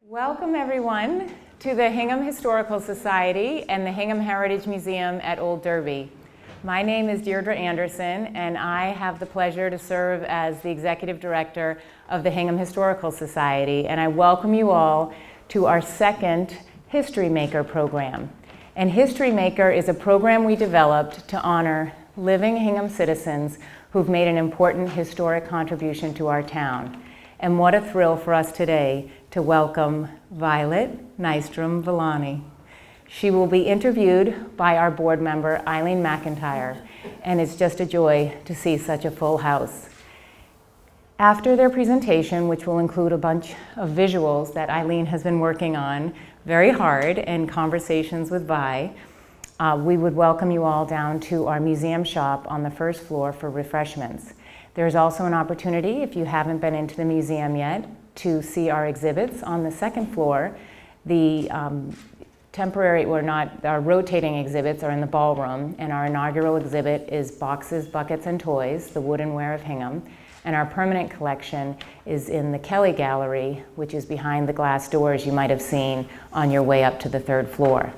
Welcome everyone to the Hingham Historical Society and the Hingham Heritage Museum at Old Derby. My name is Deirdre Anderson and I have the pleasure to serve as the Executive Director of the Hingham Historical Society, and I welcome you all to our second History Maker program. And History Maker is a program we developed to honor living Hingham citizens who've made an important historic contribution to our town. And what a thrill for us today to welcome Violet Nystrom Villani. She will be interviewed by our board member, Eileen McIntyre, and it's just a joy to see such a full house. After their presentation, which will include a bunch of visuals that Eileen has been working on very hard and conversations with Vi, we would welcome you all down to our museum shop on the first floor for refreshments. There's also an opportunity, if you haven't been into the museum yet, to see our exhibits on the second floor. The temporary, or not, our rotating exhibits are in the ballroom, and our inaugural exhibit is Boxes, Buckets, and Toys, the Woodenware of Hingham. And our permanent collection is in the Kelly Gallery, which is behind the glass doors you might have seen on your way up to the third floor.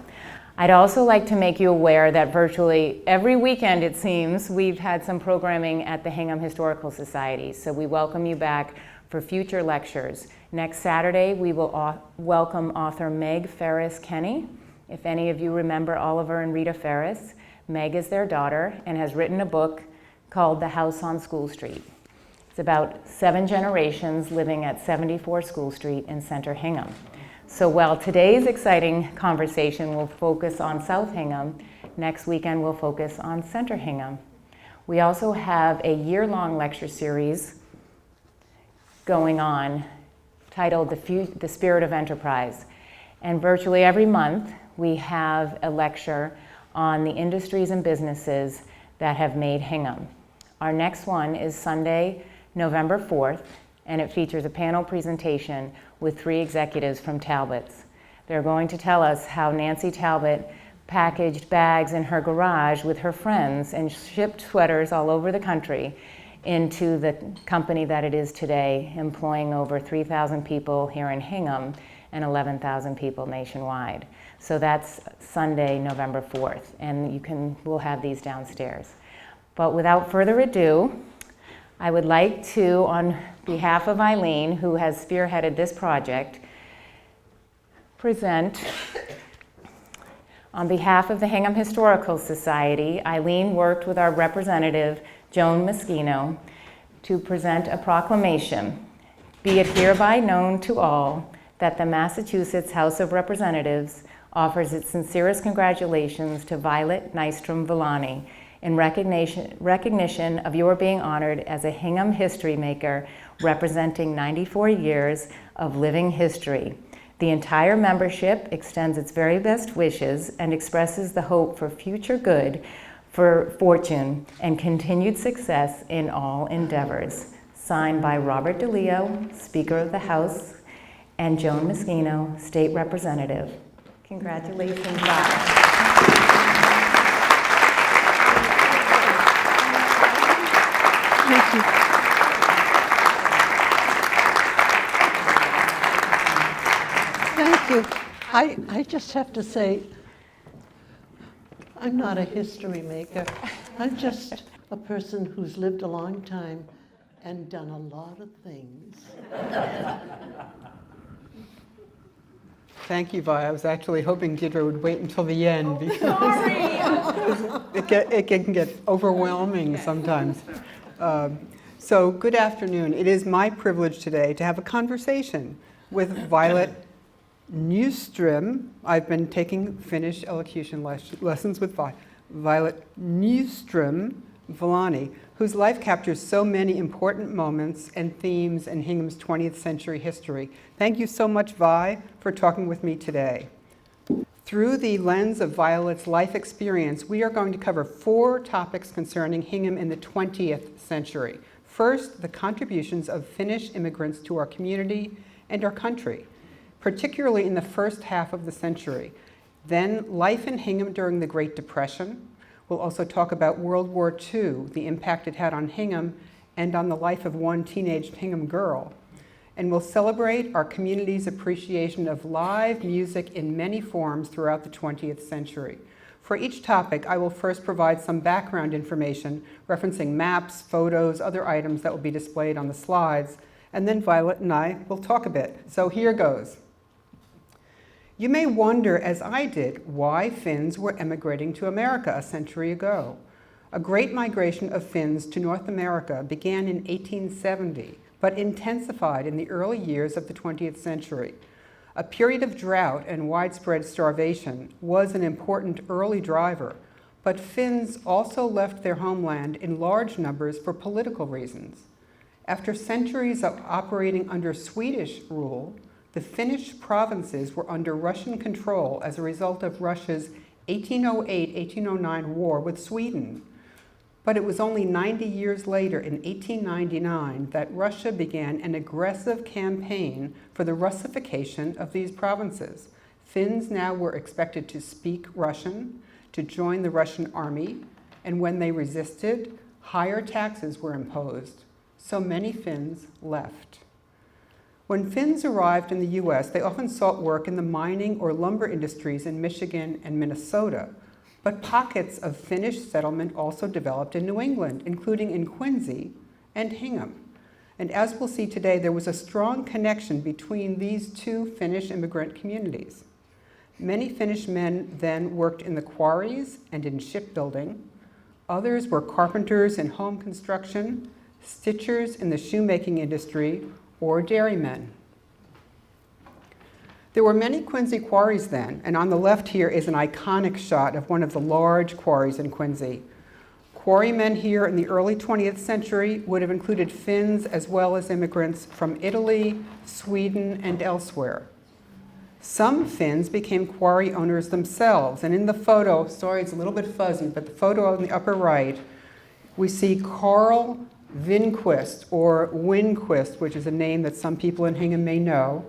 I'd also like to make you aware that virtually every weekend, it seems, we've had some programming at the Hingham Historical Society, so we welcome you back for future lectures. Next Saturday, we will welcome author Meg Ferris Kenny. If any of you remember Oliver and Rita Ferris, Meg is their daughter and has written a book called The House on School Street. It's about 7 generations living at 74 School Street in Center Hingham. So while today's exciting conversation will focus on South Hingham, next weekend we'll focus on Center Hingham. We also have a year-long lecture series going on titled The Spirit of Enterprise. And virtually every month we have a lecture on the industries and businesses that have made Hingham. Our next one is Sunday, November 4th, and it features a panel presentation with 3 executives from Talbot's. They're going to tell us how Nancy Talbot packaged bags in her garage with her friends and shipped sweaters all over the country into the company that it is today, employing over 3,000 people here in Hingham and 11,000 people nationwide. So that's Sunday, November 4th, and we'll have these downstairs. But without further ado, I would like to, on behalf of Eileen, who has spearheaded this project, present, on behalf of the Hingham Historical Society, Eileen worked with our representative, Joan Moschino, to present a proclamation. Be it hereby known to all that the Massachusetts House of Representatives offers its sincerest congratulations to Violet Nystrom Villani in recognition of your being honored as a Hingham History Maker representing 94 years of living history. The entire membership extends its very best wishes and expresses the hope for future good, for fortune, and continued success in all endeavors. Signed by Robert DeLeo, Speaker of the House, and Joan Moschino, State Representative. Congratulations, Violet. Thank you. Thank you. I just have to say, I'm not a history maker. I'm just a person who's lived a long time and done a lot of things. Thank you, Vi. I was actually hoping Deirdre would wait until the end because it can get overwhelming sometimes. So good afternoon. It is my privilege today to have a conversation with Violet Nystrom. I've been taking Finnish elocution lessons with Violet Nystrom Villani, whose life captures so many important moments and themes in Hingham's 20th century history. Thank you so much, Vi, for talking with me today. Through the lens of Violet's life experience, we are going to cover 4 topics concerning Hingham in the 20th century. First, the contributions of Finnish immigrants to our community and our country, particularly in the first half of the century. Then, life in Hingham during the Great Depression. We'll also talk about World War II, the impact it had on Hingham and on the life of one teenage Hingham girl. and will celebrate our community's appreciation of live music in many forms throughout the 20th century. For each topic, I will first provide some background information referencing maps, photos, other items that will be displayed on the slides, and then Violet and I will talk a bit. So here goes. You may wonder, as I did, why Finns were emigrating to America a century ago. A great migration of Finns to North America began in 1870, but intensified in the early years of the 20th century. A period of drought and widespread starvation was an important early driver, but Finns also left their homeland in large numbers for political reasons. After centuries of operating under Swedish rule, the Finnish provinces were under Russian control as a result of Russia's 1808-1809 war with Sweden. But it was only 90 years later, in 1899, that Russia began an aggressive campaign for the Russification of these provinces. Finns now were expected to speak Russian, to join the Russian army, and when they resisted, higher taxes were imposed. So many Finns left. When Finns arrived in the US, they often sought work in the mining or lumber industries in Michigan and Minnesota. But pockets of Finnish settlement also developed in New England, including in Quincy and Hingham. And as we'll see today, there was a strong connection between these two Finnish immigrant communities. Many Finnish men then worked in the quarries and in shipbuilding. Others were carpenters in home construction, stitchers in the shoemaking industry, or dairymen. There were many Quincy quarries then, and on the left here is an iconic shot of one of the large quarries in Quincy. Quarrymen here in the early 20th century would have included Finns as well as immigrants from Italy, Sweden, and elsewhere. Some Finns became quarry owners themselves, and in the photo, sorry it's a little bit fuzzy, but the photo on the upper right, we see Carl Winquist, or Winquist, which is a name that some people in Hingham may know,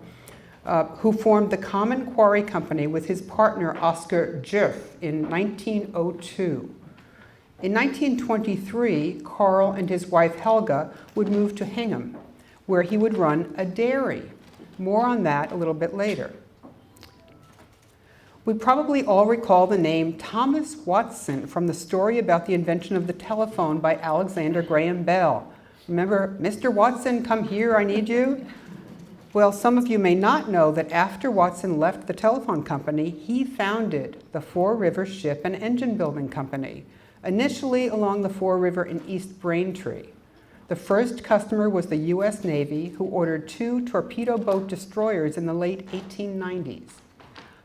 who formed the Common Quarry Company with his partner Oscar Jeff in 1902. In 1923, Carl and his wife Helga would move to Hingham, where he would run a dairy. More on that a little bit later. We probably all recall the name Thomas Watson from the story about the invention of the telephone by Alexander Graham Bell. Remember, Mr. Watson, come here, I need you? Well, some of you may not know that after Watson left the telephone company, he founded the Four River Ship and Engine Building Company, initially along the Four River in East Braintree. The first customer was the US Navy, who ordered 2 torpedo boat destroyers in the late 1890s.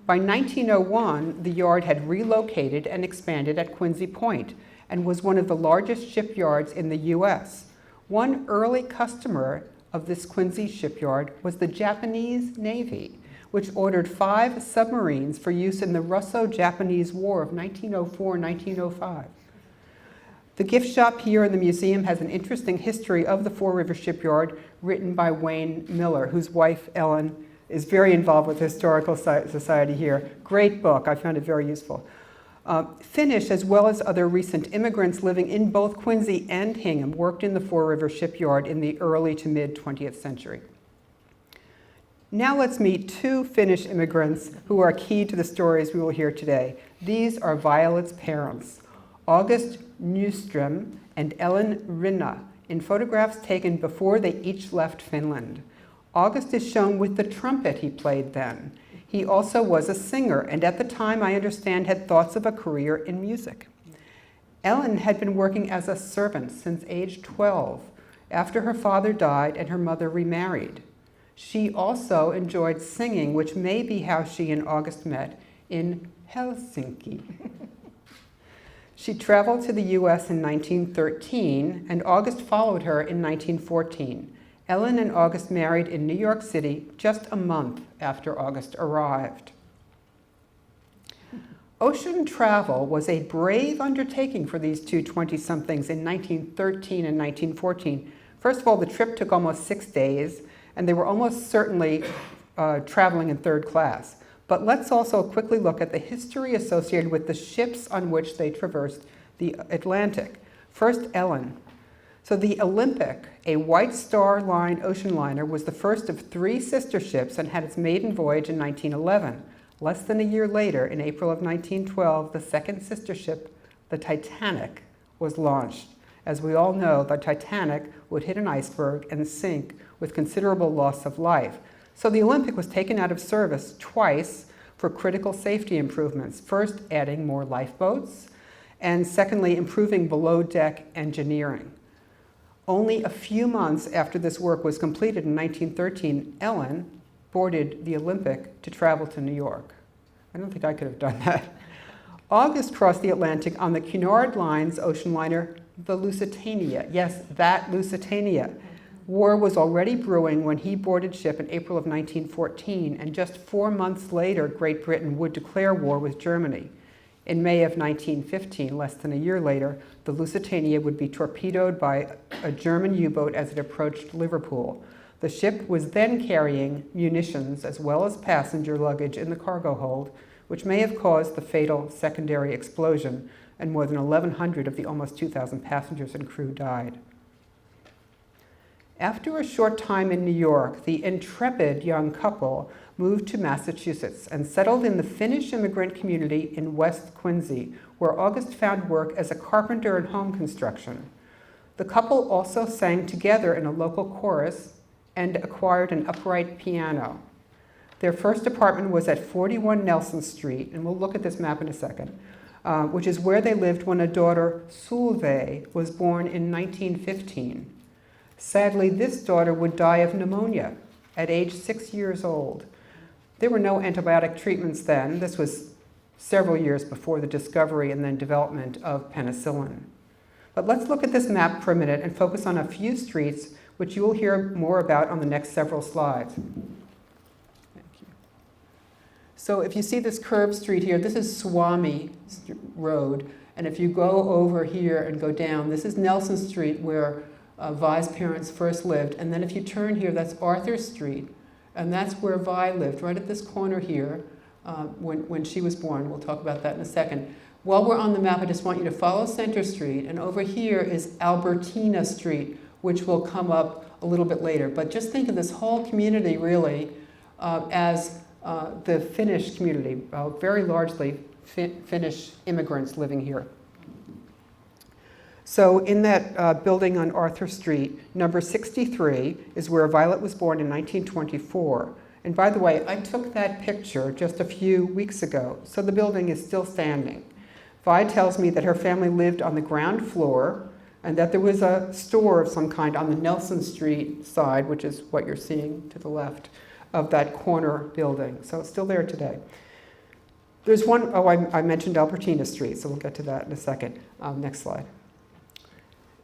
By 1901, the yard had relocated and expanded at Quincy Point and was one of the largest shipyards in the US. One early customer of this Quincy shipyard was the Japanese Navy, which ordered 5 submarines for use in the Russo-Japanese War of 1904-1905. The gift shop here in the museum has an interesting history of the Four River Shipyard written by Wayne Miller, whose wife, Ellen, is very involved with the Historical Society here. Great book, I found it very useful. Finnish, as well as other recent immigrants living in both Quincy and Hingham, worked in the Four River Shipyard in the early to mid 20th century. Now let's meet 2 Finnish immigrants who are key to the stories we will hear today. These are Violet's parents, August Nystrom and Ellen Rinna, in photographs taken before they each left Finland. August is shown with the trumpet he played then. He also was a singer, and at the time, I understand, had thoughts of a career in music. Ellen had been working as a servant since age 12, after her father died and her mother remarried. She also enjoyed singing, which may be how she and August met, in Helsinki. She traveled to the US in 1913, and August followed her in 1914. Ellen and August married in New York City just a month after August arrived. Ocean travel was a brave undertaking for these two 20-somethings in 1913 and 1914. First of all, the trip took almost 6 days, and they were almost certainly traveling in third class. But let's also quickly look at the history associated with the ships on which they traversed the Atlantic. First, Ellen. So the Olympic, a White Star Line ocean liner, was the first of 3 sister ships and had its maiden voyage in 1911. Less than a year later, in April of 1912, the second sister ship, the Titanic, was launched. As we all know, the Titanic would hit an iceberg and sink with considerable loss of life. So the Olympic was taken out of service twice for critical safety improvements, first adding more lifeboats, and secondly, improving below-deck engineering. Only a few months after this work was completed in 1913, Ellen boarded the Olympic to travel to New York. I don't think I could have done that. August crossed the Atlantic on the Cunard Line's ocean liner, the Lusitania. Yes, that Lusitania. War was already brewing when he boarded ship in April of 1914, and just 4 months later, Great Britain would declare war with Germany. In May of 1915, less than a year later, the Lusitania would be torpedoed by a German U-boat as it approached Liverpool. The ship was then carrying munitions as well as passenger luggage in the cargo hold, which may have caused the fatal secondary explosion, and more than 1,100 of the almost 2,000 passengers and crew died. After a short time in New York, the intrepid young couple moved to Massachusetts and settled in the Finnish immigrant community in West Quincy, where August found work as a carpenter in home construction. The couple also sang together in a local chorus and acquired an upright piano. Their first apartment was at 41 Nelson Street, and we'll look at this map in a second, which is where they lived when a daughter, Solveig, was born in 1915. Sadly, this daughter would die of pneumonia at age 6 years old. There were no antibiotic treatments then. This was several years before the discovery and then development of penicillin. But let's look at this map for a minute and focus on a few streets which you will hear more about on the next several slides. Thank you. So if you see this curved street here, this is Swami Road. And if you go over here and go down, this is Nelson Street, where Vi's parents first lived. And then if you turn here, that's Arthur Street. And that's where Vi lived, right at this corner here, when she was born. We'll talk about that in a second. While we're on the map, I just want you to follow Center Street. And over here is Albertina Street, which will come up a little bit later. But just think of this whole community, really, as the Finnish community, very largely Finnish immigrants living here. So in that building on Arthur Street, number 63 is where Violet was born in 1924. And by the way, I took that picture just a few weeks ago, so the building is still standing. Vi tells me that her family lived on the ground floor and that there was a store of some kind on the Nelson Street side, which is what you're seeing to the left of that corner building. So it's still there today. There's one, I mentioned Albertina Street, so we'll get to that in a second. Next slide.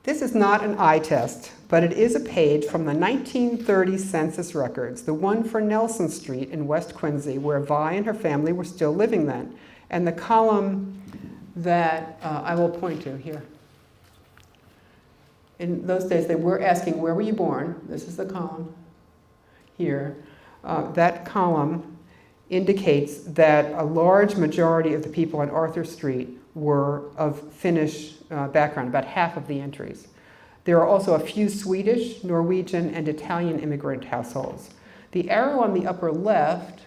This is not an eye test, but it is a page from the 1930 census records, the one for Nelson Street in West Quincy, where Vi and her family were still living then. And the column that I will point to here. In those days, they were asking, where were you born? This is the column here. That column indicates that a large majority of the people on Arthur Street were of Finnish background, about half of the entries. There are also a few Swedish, Norwegian, and Italian immigrant households. The arrow on the upper left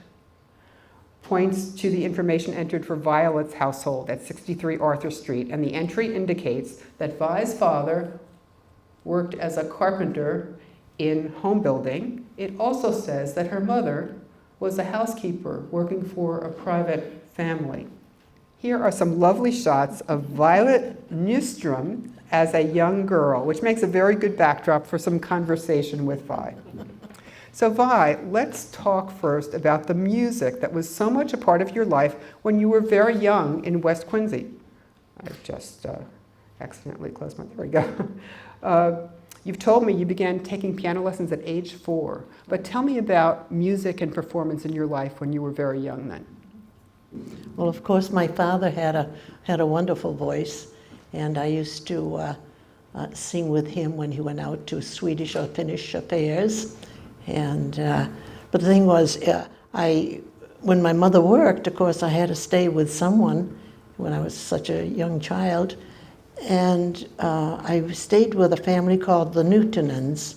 points to the information entered for Violet's household at 63 Arthur Street, and the entry indicates that Vi's father worked as a carpenter in home building. It also says that her mother was a housekeeper working for a private family. Here are some lovely shots of Violet Nystrom as a young girl, which makes a very good backdrop for some conversation with Vi. So Vi, let's talk first about the music that was so much a part of your life when you were very young in West Quincy. I just accidentally closed my, there we go. You've told me you began taking piano lessons at age 4, but tell me about music and performance in your life when you were very young then. Well, of course, my father had a wonderful voice, and I used to sing with him when he went out to Swedish or Finnish affairs. And but the thing was, when my mother worked, of course, I had to stay with someone when I was such a young child, And I stayed with a family called the Newtonans,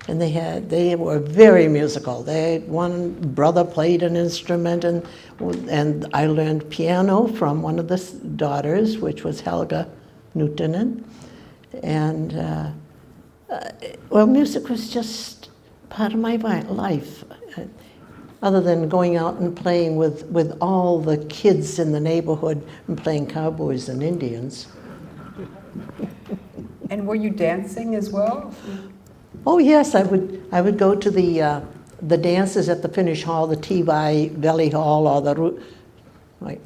and they were very musical. One brother played an instrument, and I learned piano from one of the daughters, which was Helga Newtonen. And well, music was just part of my life, other than going out and playing with all the kids in the neighborhood and playing cowboys and Indians. And were you dancing as well? Oh yes, I would go to the dances at the Finnish Hall, the T.Y. Valley Hall, or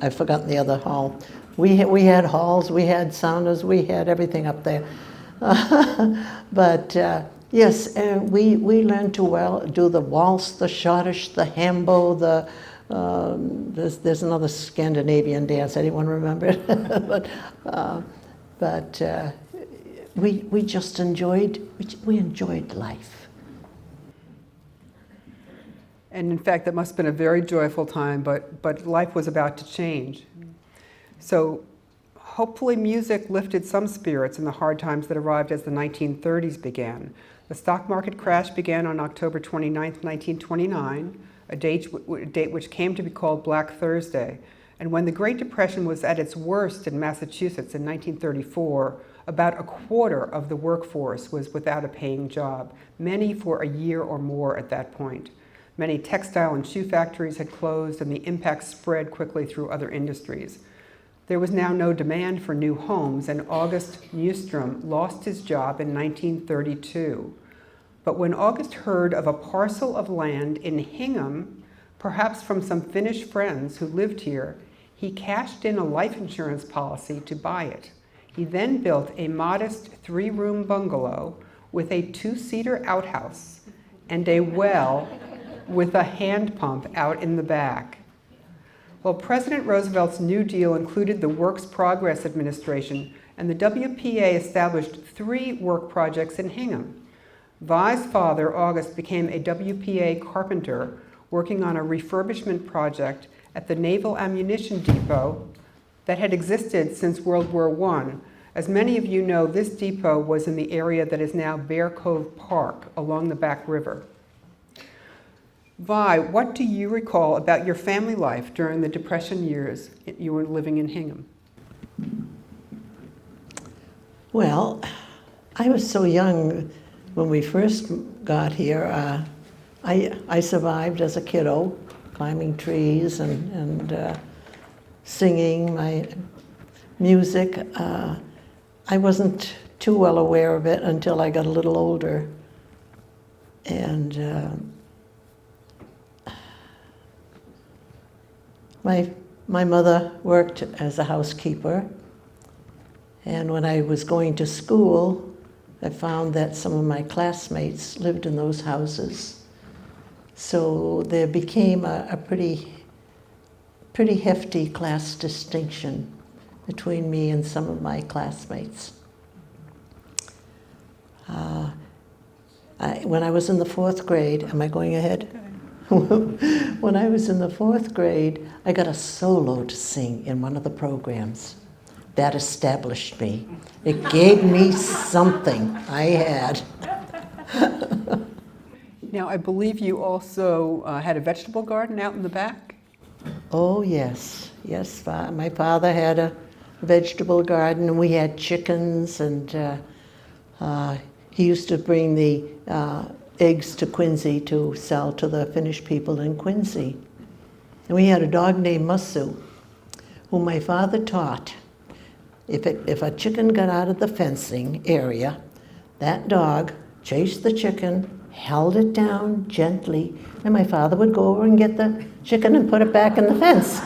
I've forgotten the other hall. We had halls, we had saunas, we had everything up there. But yes, we learned to do the waltz, the schottische, the hambo, there's another Scandinavian dance. Anyone remember it? but we just enjoyed life. And in fact, that must have been a very joyful time, but life was about to change. So hopefully music lifted some spirits in the hard times that arrived as the 1930s began. The stock market crash began on October 29, 1929, a date which came to be called Black Thursday. And when the Great Depression was at its worst in Massachusetts in 1934, about a quarter of the workforce was without a paying job, many for a year or more at that point. Many textile and shoe factories had closed, and the impact spread quickly through other industries. There was now no demand for new homes, and August Nystrom lost his job in 1932. But when August heard of a parcel of land in Hingham, perhaps from some Finnish friends who lived here, he cashed in a life insurance policy to buy it. He then built a modest 3-room bungalow with a 2-seater outhouse and a well with a hand pump out in the back. Well, President Roosevelt's New Deal included the Works Progress Administration, and the WPA established 3 work projects in Hingham. Vi's father, August, became a WPA carpenter working on a refurbishment project at the Naval Ammunition Depot that had existed since World War I. As many of you know, this depot was in the area that is now Bear Cove Park along the Back River. Vi, what do you recall about your family life during the Depression years you were living in Hingham? Well, I was so young when we first got here. I survived as a kiddo, climbing trees and singing my music. I wasn't too well aware of it until I got a little older. And my mother worked as a housekeeper, and when I was going to school, I found that some of my classmates lived in those houses. So there became a pretty hefty class distinction between me and some of my classmates. When I was in the 4th grade, am I going ahead? When I was in the 4th grade, I got a solo to sing in one of the programs. That established me. It gave me something I had. Now, I believe you also had a vegetable garden out in the back? Oh, yes. Yes, my father had a vegetable garden, and we had chickens, and he used to bring the eggs to Quincy to sell to the Finnish people in Quincy. And we had a dog named Musu, whom my father taught. If a chicken got out of the fencing area, that dog chased the chicken, held it down gently, and my father would go over and get the chicken and put it back in the fence.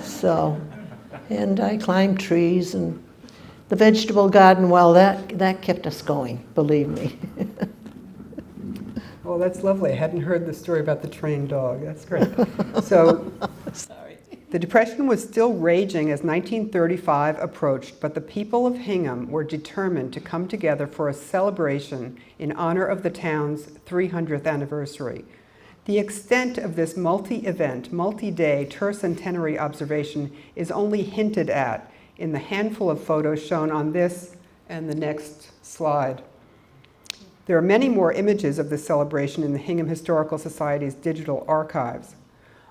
So, and I climbed trees, and the vegetable garden, well, that kept us going, believe me. Well, that's lovely. I hadn't heard the story about the trained dog. That's great. So, Sorry. the Depression was still raging as 1935 approached, but the people of Hingham were determined to come together for a celebration in honor of the town's 300th anniversary. The extent of this multi-event, multi-day tercentenary observation is only hinted at in the handful of photos shown on this and the next slide. There are many more images of this celebration in the Hingham Historical Society's digital archives.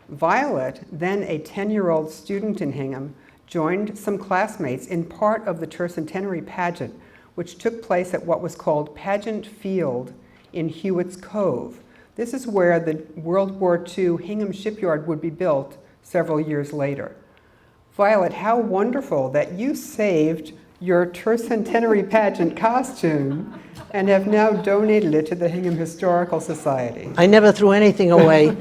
Violet, then a 10-year-old student in Hingham, joined some classmates in part of the tercentenary pageant, which took place at what was called Pageant Field in Hewitt's Cove. This is where the World War II Hingham Shipyard would be built several years later. Violet, how wonderful that you saved your tercentenary pageant costume and have now donated it to the Hingham Historical Society. I never threw anything away.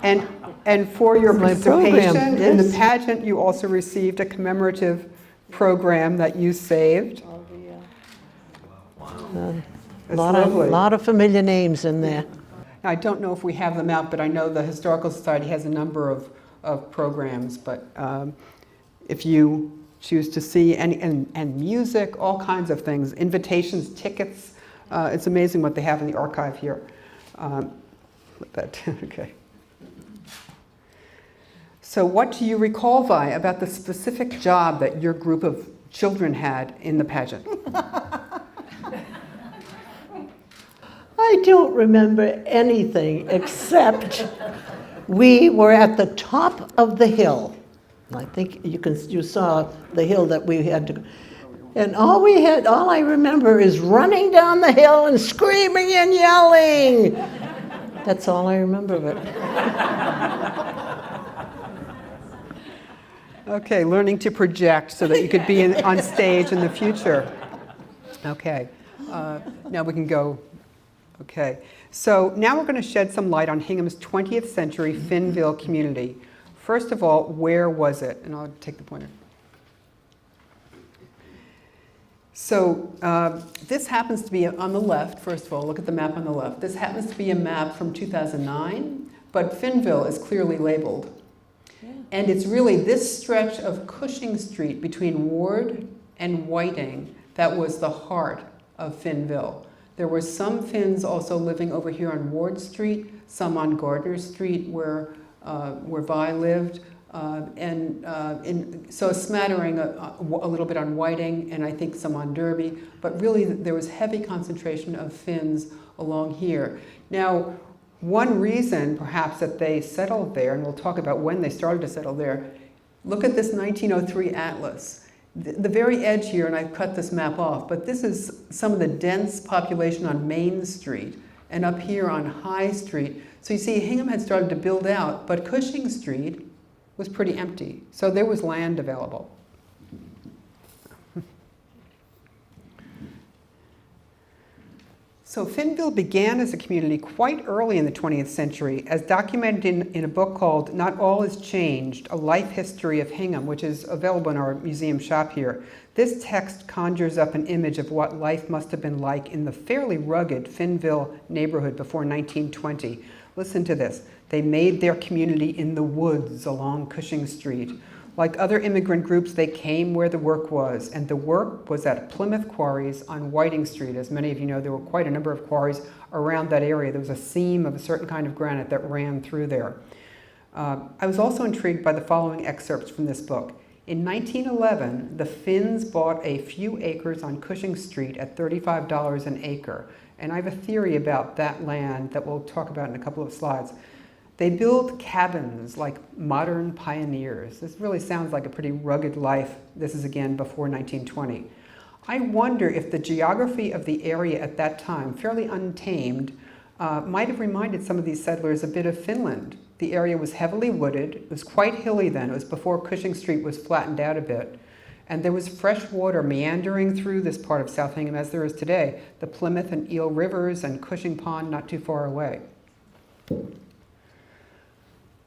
And for your My participation program, in the yes. pageant, you also received a commemorative program that you saved. A That's lot lovely. of familiar names in there. Now, I don't know if we have them out, but I know the Historical Society has a number of programs. But if you choose to see, and music, all kinds of things, invitations, tickets, it's amazing what they have in the archive here. Okay. So what do you recall, Vi, about the specific job that your group of children had in the pageant? I don't remember anything except we were at the top of the hill. I think you saw the hill that we had to, and all I remember is running down the hill and screaming and yelling. That's all I remember of it. Okay, learning to project so that you could be on stage in the future. Okay, now we can go. Okay, so now we're going to shed some light on Hingham's 20th century Finnville community. First of all, where was it? And I'll take the pointer. So this happens to be on the left, first of all, look at the map on the left. This happens to be a map from 2009, but Finnville is clearly labeled. And it's really this stretch of Cushing Street between Ward and Whiting that was the heart of Finnville. There were some Finns also living over here on Ward Street, some on Gardner Street where Vi lived, so a smattering a little bit on Whiting and I think some on Derby, but really there was heavy concentration of Finns along here. Now, one reason perhaps that they settled there, and we'll talk about when they started to settle there, look at this 1903 atlas. The very edge here, and I've cut this map off, but this is some of the dense population on Main Street and up here on High Street. So you see Hingham had started to build out, but Cushing Street was pretty empty. So there was land available. So Finnville began as a community quite early in the 20th century, as documented in a book called Not All Is Changed, A Life History of Hingham, which is available in our museum shop here. This text conjures up an image of what life must have been like in the fairly rugged Finnville neighborhood before 1920. Listen to this. They made their community in the woods along Cushing Street. Like other immigrant groups, they came where the work was, and the work was at Plymouth Quarries on Whiting Street. As many of you know, there were quite a number of quarries around that area. There was a seam of a certain kind of granite that ran through there. I was also intrigued by the following excerpts from this book. In 1911, the Finns bought a few acres on Cushing Street at $35 an acre. And I have a theory about that land that we'll talk about in a couple of slides. They build cabins like modern pioneers. This really sounds like a pretty rugged life. This is again before 1920. I wonder if the geography of the area at that time, fairly untamed, might have reminded some of these settlers a bit of Finland. The area was heavily wooded. It was quite hilly then. It was before Cushing Street was flattened out a bit. And there was fresh water meandering through this part of South Hingham as there is today. The Plymouth and Eel Rivers and Cushing Pond not too far away.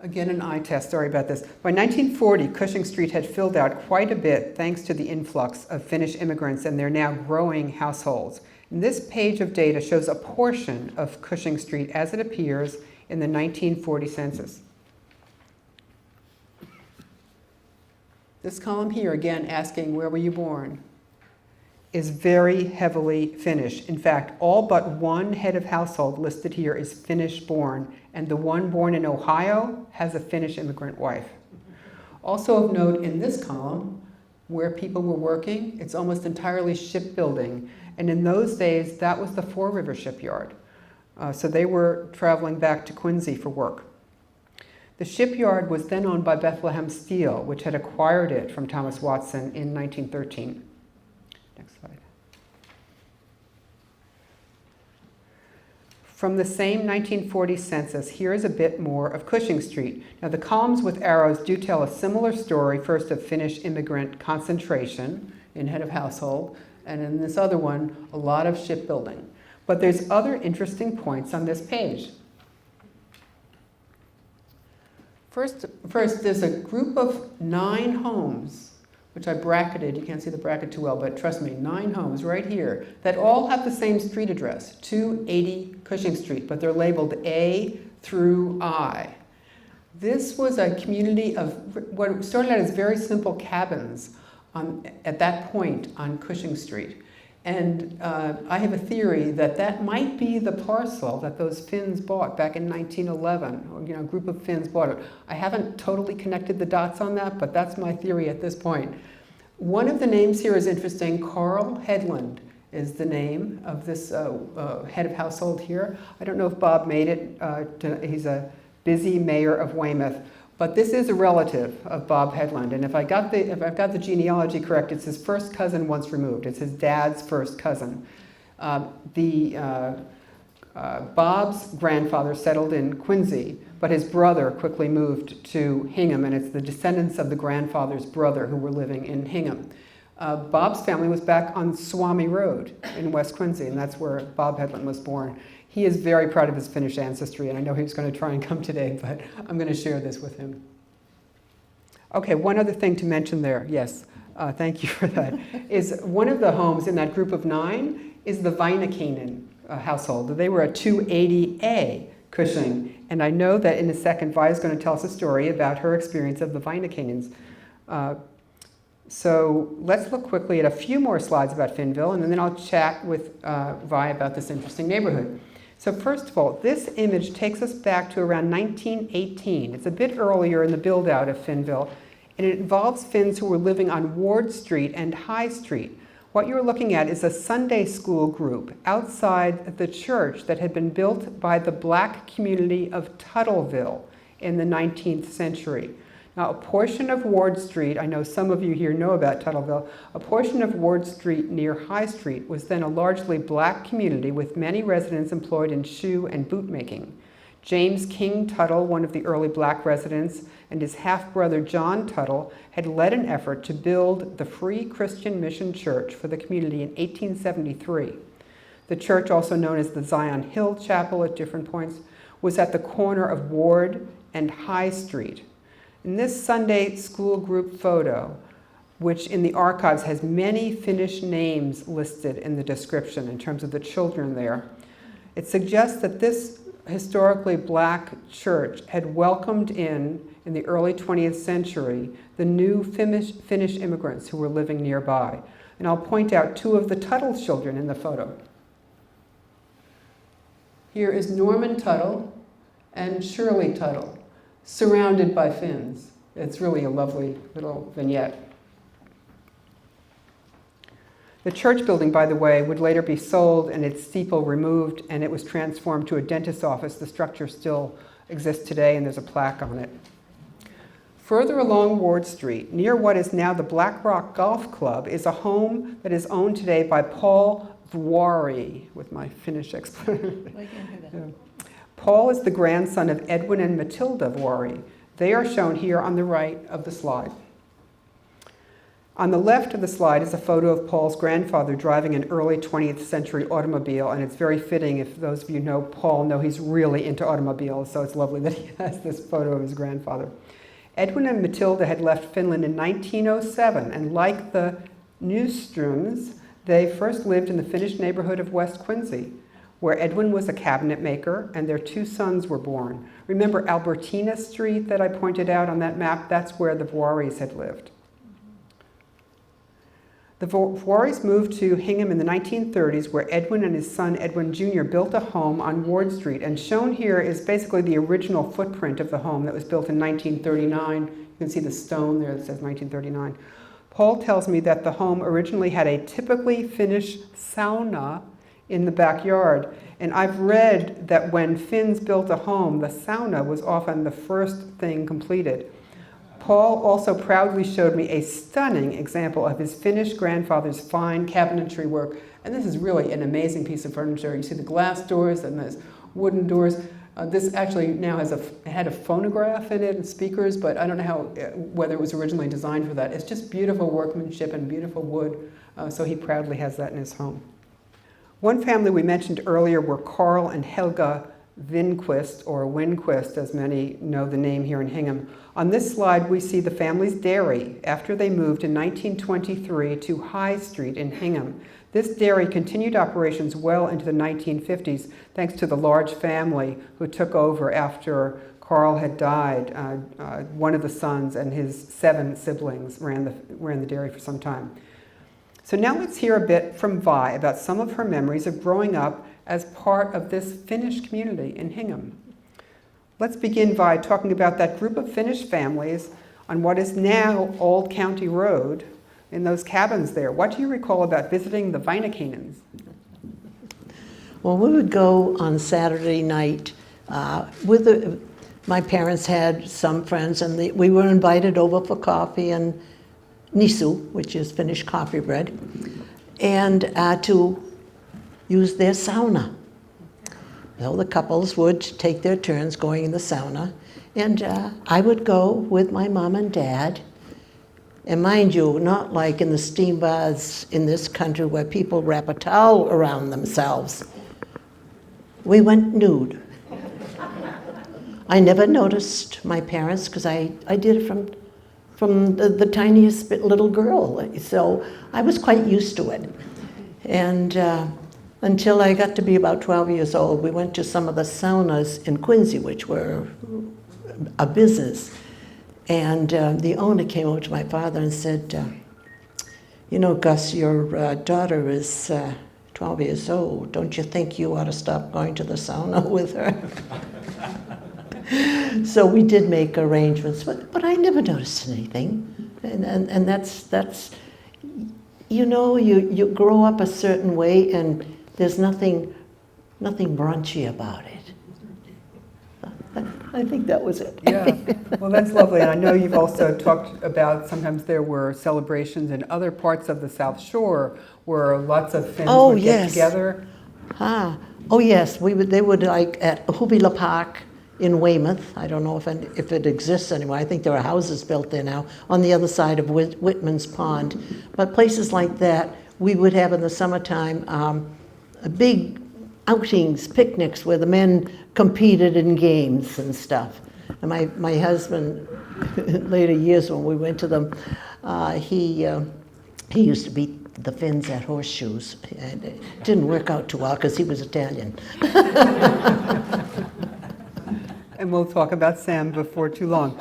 Again, an eye test, sorry about this. By 1940, Cushing Street had filled out quite a bit thanks to the influx of Finnish immigrants and their now growing households. And this page of data shows a portion of Cushing Street as it appears in the 1940 census. This column here, again, asking where were you born, is very heavily Finnish. In fact, all but one head of household listed here is Finnish born, and the one born in Ohio has a Finnish immigrant wife. Also of note in this column, where people were working, it's almost entirely shipbuilding. And in those days, that was the Four River Shipyard. So they were traveling back to Quincy for work. The shipyard was then owned by Bethlehem Steel, which had acquired it from Thomas Watson in 1913. Next slide. From the same 1940 census, here is a bit more of Cushing Street. Now the columns with arrows do tell a similar story, first of Finnish immigrant concentration in head of household, and in this other one, a lot of shipbuilding. But there's other interesting points on this page. First, there's a group of 9 homes, which I bracketed. You can't see the bracket too well, but trust me, 9 homes right here that all have the same street address, 280 Cushing Street, but they're labeled A through I. This was a community of what started out as very simple cabins at that point on Cushing Street. And I have a theory that that might be the parcel that those Finns bought back in 1911. Or, a group of Finns bought it. I haven't totally connected the dots on that, but that's my theory at this point. One of the names here is interesting. Carl Headland is the name of this head of household here. I don't know if Bob made it. He's a busy mayor of Weymouth. But this is a relative of Bob Headland, and if I've got the genealogy correct, it's his first cousin once removed. It's his dad's first cousin. Bob's grandfather settled in Quincy, but his brother quickly moved to Hingham, and it's the descendants of the grandfather's brother who were living in Hingham. Bob's family was back on Swami Road in West Quincy, and that's where Bob Headland was born. He is very proud of his Finnish ancestry, and I know he was going to try and come today, but I'm going to share this with him. Okay, one other thing to mention there, yes, thank you for that, is one of the homes in that group of 9 is the Beinecke household. They were at 280A Cushing, and I know that in a second Vi is going to tell us a story about her experience of the Beinecke. So let's look quickly at a few more slides about Finnville, and then I'll chat with Vi about this interesting neighborhood. So first of all, this image takes us back to around 1918. It's a bit earlier in the build-out of Finnville, and it involves Finns who were living on Ward Street and High Street. What you're looking at is a Sunday school group outside the church that had been built by the black community of Tuttleville in the 19th century. Now, a portion of Ward Street, I know some of you here know about Tuttleville, a portion of Ward Street near High Street was then a largely black community with many residents employed in shoe and boot making. James King Tuttle, one of the early black residents, and his half-brother John Tuttle had led an effort to build the Free Christian Mission Church for the community in 1873. The church, also known as the Zion Hill Chapel at different points, was at the corner of Ward and High Street. In this Sunday school group photo, which in the archives has many Finnish names listed in the description in terms of the children there, it suggests that this historically black church had welcomed in the early 20th century the new Finnish immigrants who were living nearby. And I'll point out 2 of the Tuttle children in the photo. Here is Norman Tuttle and Shirley Tuttle, surrounded by Finns. It's really a lovely little vignette. The church building, by the way, would later be sold and its steeple removed, and it was transformed to a dentist's office. The structure still exists today, and there's a plaque on it. Further along Ward Street, near what is now the Black Rock Golf Club, is a home that is owned today by Paul Rory, with my Finnish explanation. Paul is the grandson of Edwin and Matilda Rory. They are shown here on the right of the slide. On the left of the slide is a photo of Paul's grandfather driving an early 20th century automobile, and it's very fitting, if those of you know Paul, know he's really into automobiles, so it's lovely that he has this photo of his grandfather. Edwin and Matilda had left Finland in 1907, and like the Nystroms, they first lived in the Finnish neighborhood of West Quincy, where Edwin was a cabinet maker and their 2 sons were born. Remember Albertina Street that I pointed out on that map? That's where the Voorhees had lived. The Vorys moved to Hingham in the 1930s, where Edwin and his son Edwin Jr. built a home on Ward Street. And shown here is basically the original footprint of the home that was built in 1939. You can see the stone there that says 1939. Paul tells me that the home originally had a typically Finnish sauna in the backyard. And I've read that when Finns built a home, the sauna was often the first thing completed. Paul also proudly showed me a stunning example of his Finnish grandfather's fine cabinetry work. And this is really an amazing piece of furniture. You see the glass doors and those wooden doors. This actually now had a phonograph in it and speakers, but I don't know whether it was originally designed for that. It's just beautiful workmanship and beautiful wood, so he proudly has that in his home. One family we mentioned earlier were Carl and Helga Winquist, or Winquist, as many know the name here in Hingham. On this slide, we see the family's dairy after they moved in 1923 to High Street in Hingham. This dairy continued operations well into the 1950s, thanks to the large family who took over after Carl had died. One of the sons and his 7 siblings ran the dairy for some time. So now let's hear a bit from Vi about some of her memories of growing up as part of this Finnish community in Hingham. Let's begin, Vi, talking about that group of Finnish families on what is now Old County Road, in those cabins there. What do you recall about visiting the Beinecke Kingdoms? Well, we would go on Saturday night my parents had some friends, and we were invited over for coffee and nisu, which is Finnish coffee bread, and to use their sauna. So the couples would take their turns going in the sauna, and I would go with my mom and dad. And mind you, not like in the steam baths in this country where people wrap a towel around themselves. We went nude. I never noticed my parents because I did it from the tiniest little girl. So I was quite used to it. And until I got to be about 12 years old, we went to some of the saunas in Quincy, which were a business. And the owner came over to my father and said, you know, Gus, your daughter is 12 years old. Don't you think you ought to stop going to the sauna with her? So we did make arrangements, but I never noticed anything. And that's you know, you grow up a certain way and there's nothing brunchy about it. I think that was it. Yeah, well, that's lovely. And I know you've also talked about sometimes there were celebrations in other parts of the South Shore where lots of Finns would get together. Oh yes, they would, like at Huvila Park in Weymouth. I don't know if it exists anymore. I think there are houses built there now on the other side of Whitman's Pond. But places like that, we would have in the summertime big outings, picnics where the men competed in games and stuff. And my husband, later years when we went to them, he used to beat the Finns at horseshoes. And it didn't work out too well because he was Italian. And we'll talk about Sam before too long.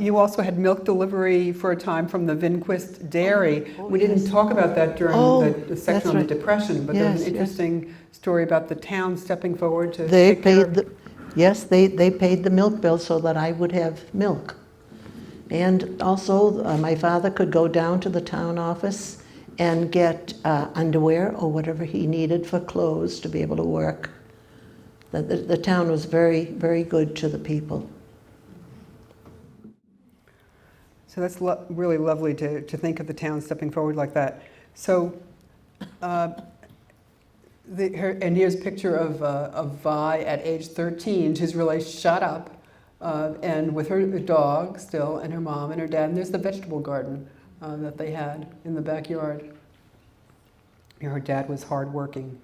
You also had milk delivery for a time from the Winquist Dairy. We didn't talk about that during the section on the Depression, but there was an interesting story about the town stepping forward to take care of... They paid the milk bill so that I would have milk. And also, my father could go down to the town office and get underwear or whatever he needed for clothes to be able to work. The town was very, very good to the people. So that's really lovely to think of the town stepping forward like that. So, and here's a picture of Vi at age 13. She's really shut up, and with her dog still, and her mom and her dad. And there's the vegetable garden that they had in the backyard. Her dad was hardworking.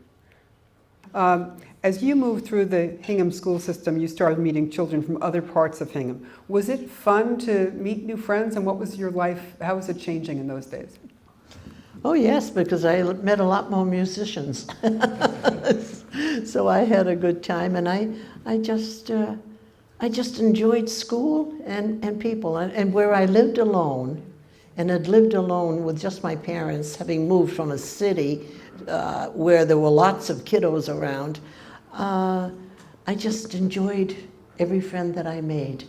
As you moved through the Hingham school system, you started meeting children from other parts of Hingham. Was it fun to meet new friends, and what was your life, how was it changing in those days? Oh yes, because I met a lot more musicians. So I had a good time, and I just enjoyed school and people. And where I lived alone, and had lived alone with just my parents, having moved from a city where there were lots of kiddos around. I just enjoyed every friend that I made.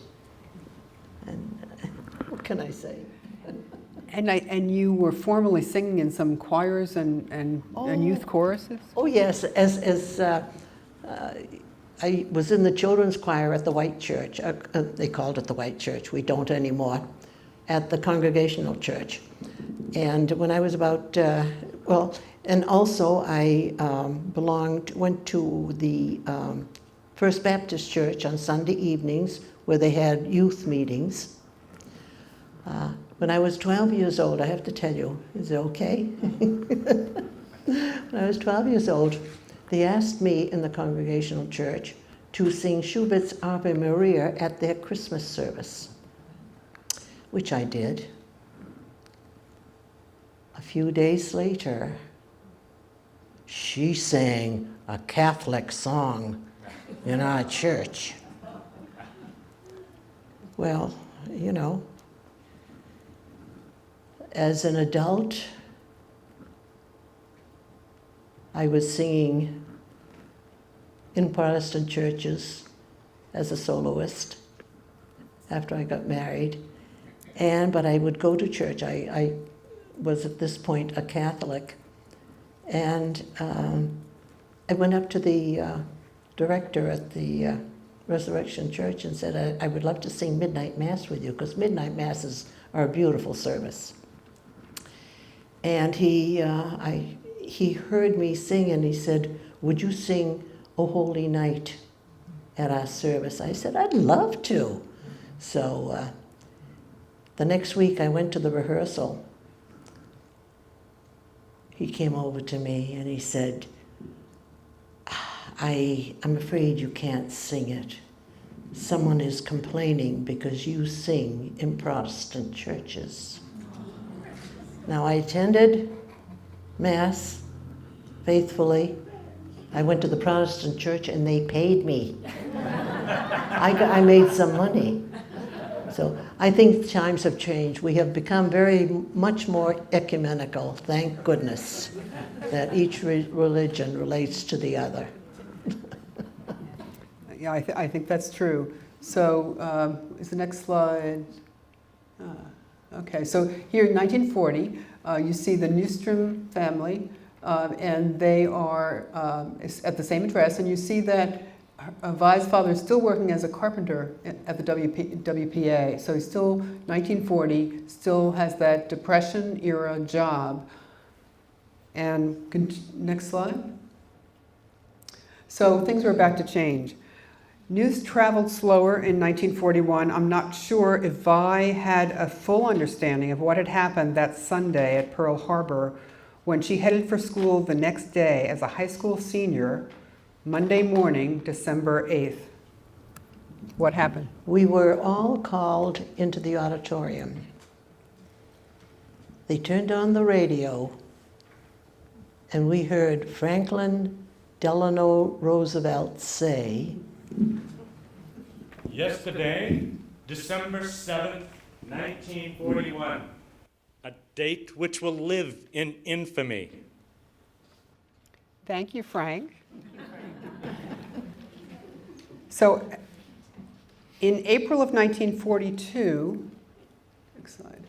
And what can I say? And you were formerly singing in some choirs and youth choruses? Oh yes, as I was in the children's choir at the White Church. They called it the White Church. We don't anymore. At the Congregational Church. And when I was about, and also I went to the First Baptist Church on Sunday evenings where they had youth meetings. When I was 12 years old, I have to tell you, is it okay? When I was 12 years old, they asked me in the Congregational Church to sing Schubert's Ave Maria at their Christmas service, which I did. A few days later, she sang a Catholic song in our church. Well, you know, as an adult, I was singing in Protestant churches as a soloist after I got married. But I would go to church. I was at this point a Catholic. And I went up to the director at the Resurrection Church and said, I would love to sing Midnight Mass with you, because Midnight Masses are a beautiful service. And he heard me sing and he said, would you sing O Holy Night at our service? I said, I'd love to. So the next week I went to the rehearsal. He came over to me and he said, I'm afraid you can't sing it. Someone is complaining because you sing in Protestant churches. Now, I attended Mass faithfully. I went to the Protestant church and they paid me. I made some money. So I think times have changed. We have become very much more ecumenical, thank goodness, that each religion relates to the other. Yeah, I think that's true. So is the next slide? Okay, so here in 1940, you see the Nystrom family, and they are at the same address, and you see that Vi's father is still working as a carpenter at the WPA, so he's still 1940, still has that Depression-era job. And next slide. So things are about to change. News traveled slower in 1941. I'm not sure if Vi had a full understanding of what had happened that Sunday at Pearl Harbor when she headed for school the next day as a high school senior, Monday morning, December 8th. What happened? We were all called into the auditorium. They turned on the radio, and we heard Franklin Delano Roosevelt say, yesterday, December 7th, 1941, a date which will live in infamy. Thank you, Frank. So, in April of 1942, next slide,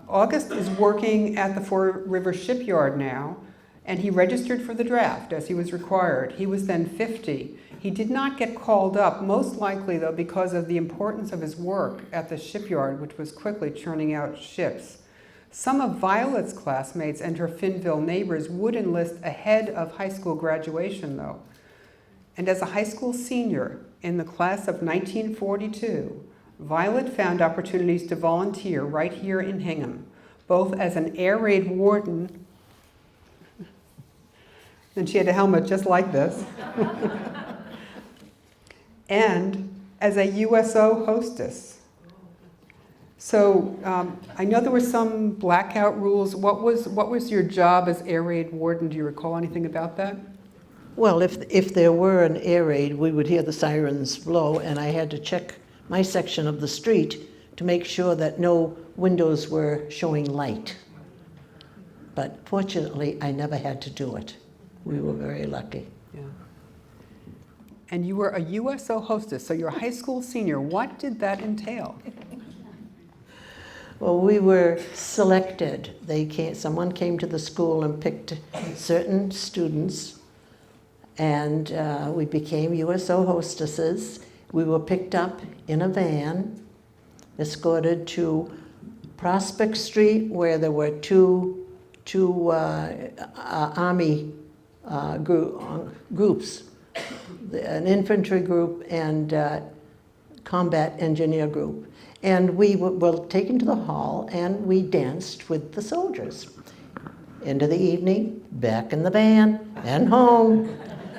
August is working at the Four River Shipyard now, and he registered for the draft as he was required. He was then 50. He did not get called up, most likely though because of the importance of his work at the shipyard, which was quickly churning out ships. Some of Violet's classmates and her Finnville neighbors would enlist ahead of high school graduation though. And as a high school senior in the class of 1942, Violet found opportunities to volunteer right here in Hingham, both as an air raid warden, and she had a helmet just like this, and as a USO hostess. So I know there were some blackout rules. What was your job as air raid warden? Do you recall anything about that? well, if there were an air raid, we would hear the sirens blow, and I had to check my section of the street to make sure that no windows were showing light. But fortunately, I never had to do it. We were very lucky. Yeah. And you were a USO hostess, so you're a high school senior. What did that entail? Well, we were selected. Someone came to the school and picked certain students, and we became USO hostesses. We were picked up in a van, escorted to Prospect Street, where there were two Army groups, an infantry group and combat engineer group. And we were taken to the hall and we danced with the soldiers. Into the evening, back in the van and home.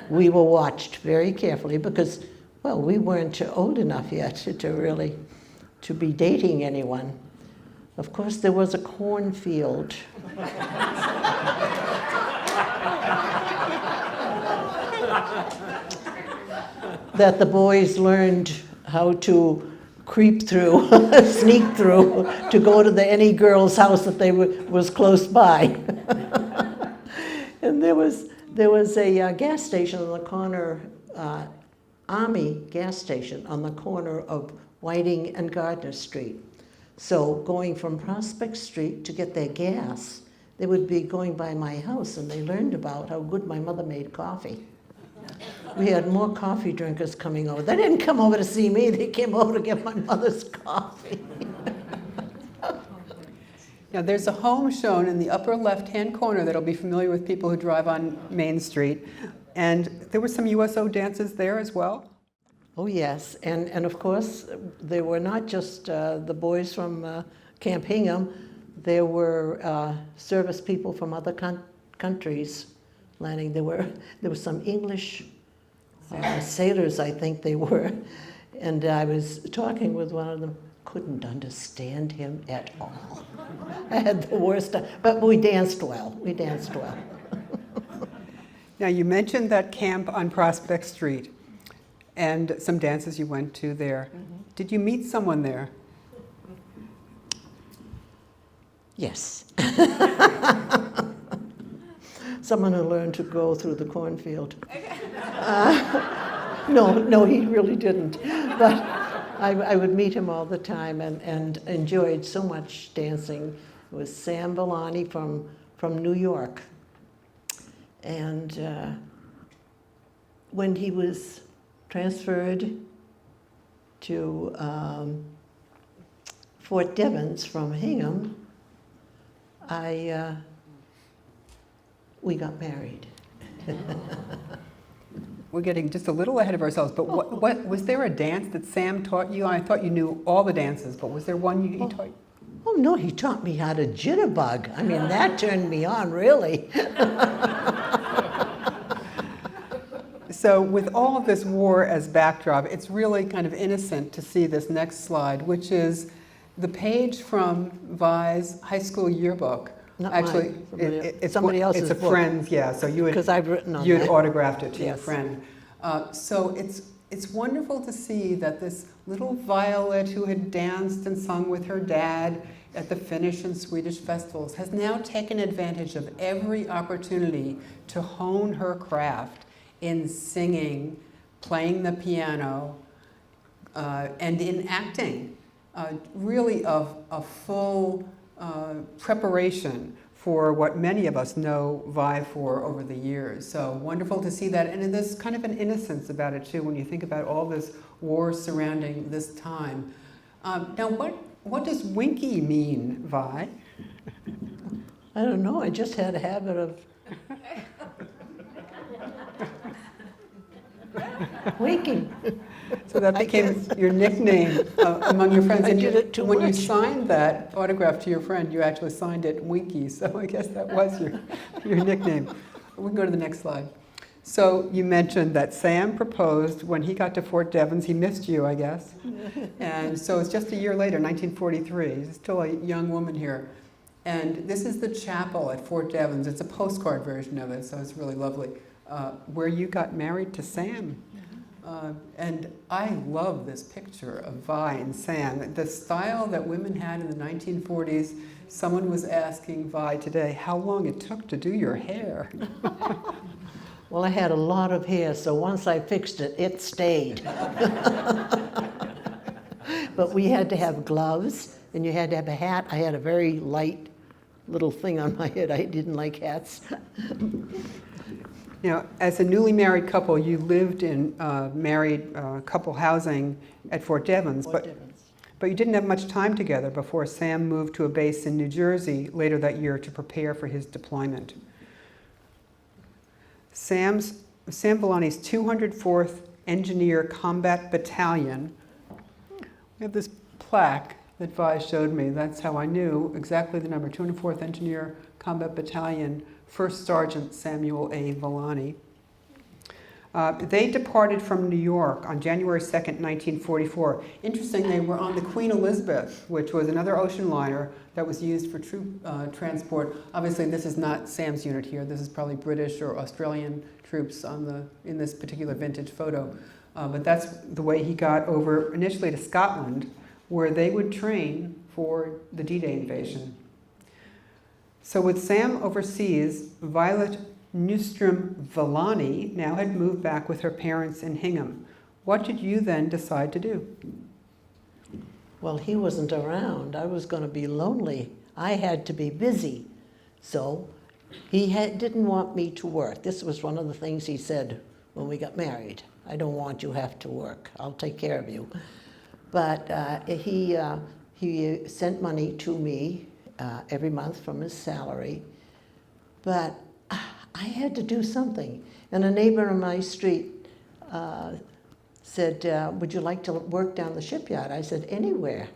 We were watched very carefully because, well, we weren't old enough yet to be dating anyone. Of course, there was a cornfield. That the boys learned how to creep through, sneak through, to go to any girl's house that was close by. And there was a gas station on the corner, Army gas station on the corner of Whiting and Gardner Street. So going from Prospect Street to get their gas, they would be going by my house, and they learned about how good my mother made coffee. We had more coffee drinkers coming over. They didn't come over to see me, they came over to get my mother's coffee. Now, there's a home shown in the upper left-hand corner that'll be familiar with people who drive on Main Street. And there were some USO dances there as well? Oh, yes. And of course, there were not just the boys from Camp Hingham. There were service people from other countries landing. There were some English sailors, I think they were. And I was talking with one of them. Couldn't understand him at all. I had the worst time. But we danced well. We danced well. Now, you mentioned that camp on Prospect Street and some dances you went to there. Mm-hmm. Did you meet someone there? Yes. Someone who learned to go through the cornfield. No, he really didn't. But I would meet him all the time and enjoyed so much dancing. It was Sam Villani from New York. And when he was transferred to Fort Devens from Hingham, we got married. We're getting just a little ahead of ourselves, but what was there a dance that Sam taught you? I thought you knew all the dances, but was there one he taught you? Oh no, he taught me how to jitterbug. I mean, that turned me on, really. So with all of this war as backdrop, it's really kind of innocent to see this next slide, which is the page from Vi's high school yearbook. Not Actually, mine. it's Somebody else's It's a book. friend's, yeah. So you Because I've written on you had that. autographed it to your Yes. friend. So it's wonderful to see that this little Violet who had danced and sung with her dad at the Finnish and Swedish festivals has now taken advantage of every opportunity to hone her craft in singing, playing the piano, and in acting. Really of a full preparation for what many of us know Vi for over the years. So wonderful to see that. And there's kind of an innocence about it too when you think about all this war surrounding this time. Now what does Winkie mean, Vi? I don't know, I just had a habit of winking. So that I became guess. your nickname among your friends. I And did it too when you much. signed that autograph to your friend, you actually signed it Winkie. So I guess that was your nickname. We can go to the next slide. So you mentioned that Sam proposed when he got to Fort Devens. He missed you, I guess. And so it's just a year later, 1943. He's still a young woman here. And this is the chapel at Fort Devens. It's a postcard version of it, so it's really lovely. Where you got married to Sam. And I love this picture of Vi and Sam. The style that women had in the 1940s, someone was asking Vi today how long it took to do your hair. Well, I had a lot of hair, so once I fixed it, it stayed. But we had to have gloves, and you had to have a hat. I had a very light little thing on my head. I didn't like hats. Now, as a newly married couple, you lived in married couple housing at Fort Devens, but you didn't have much time together before Sam moved to a base in New Jersey later that year to prepare for his deployment. Sam Villani's 204th Engineer Combat Battalion. We have this plaque that Vi showed me. That's how I knew exactly the number, 204th Engineer Combat Battalion, First Sergeant Samuel A. Villani. They departed from New York on January 2nd, 1944. Interesting, they were on the Queen Elizabeth, which was another ocean liner that was used for troop transport. Obviously, this is not Sam's unit here. This is probably British or Australian troops in this particular vintage photo. But that's the way he got over initially to Scotland, where they would train for the D-Day invasion. So with Sam overseas, Violet Nystrom Villani now had moved back with her parents in Hingham. What did you then decide to do? Well, he wasn't around. I was going to be lonely. I had to be busy. So he didn't want me to work. This was one of the things he said when we got married. I don't want you to have to work. I'll take care of you. But he sent money to me every month from his salary. But I had to do something. And a neighbor on my street said, would you like to work down the shipyard? I said, anywhere.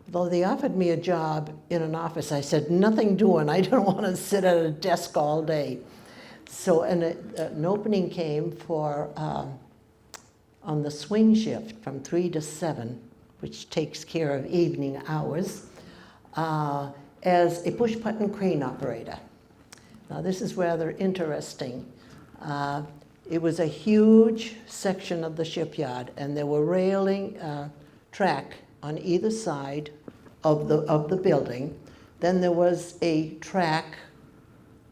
Though they offered me a job in an office, I said, nothing doing. I don't want to sit at a desk all day. So an opening came for on the swing shift from 3 to 7, which takes care of evening hours, as a push-button crane operator. Now, this is rather interesting. It was a huge section of the shipyard, and there were railing track on either side of the building. Then there was a track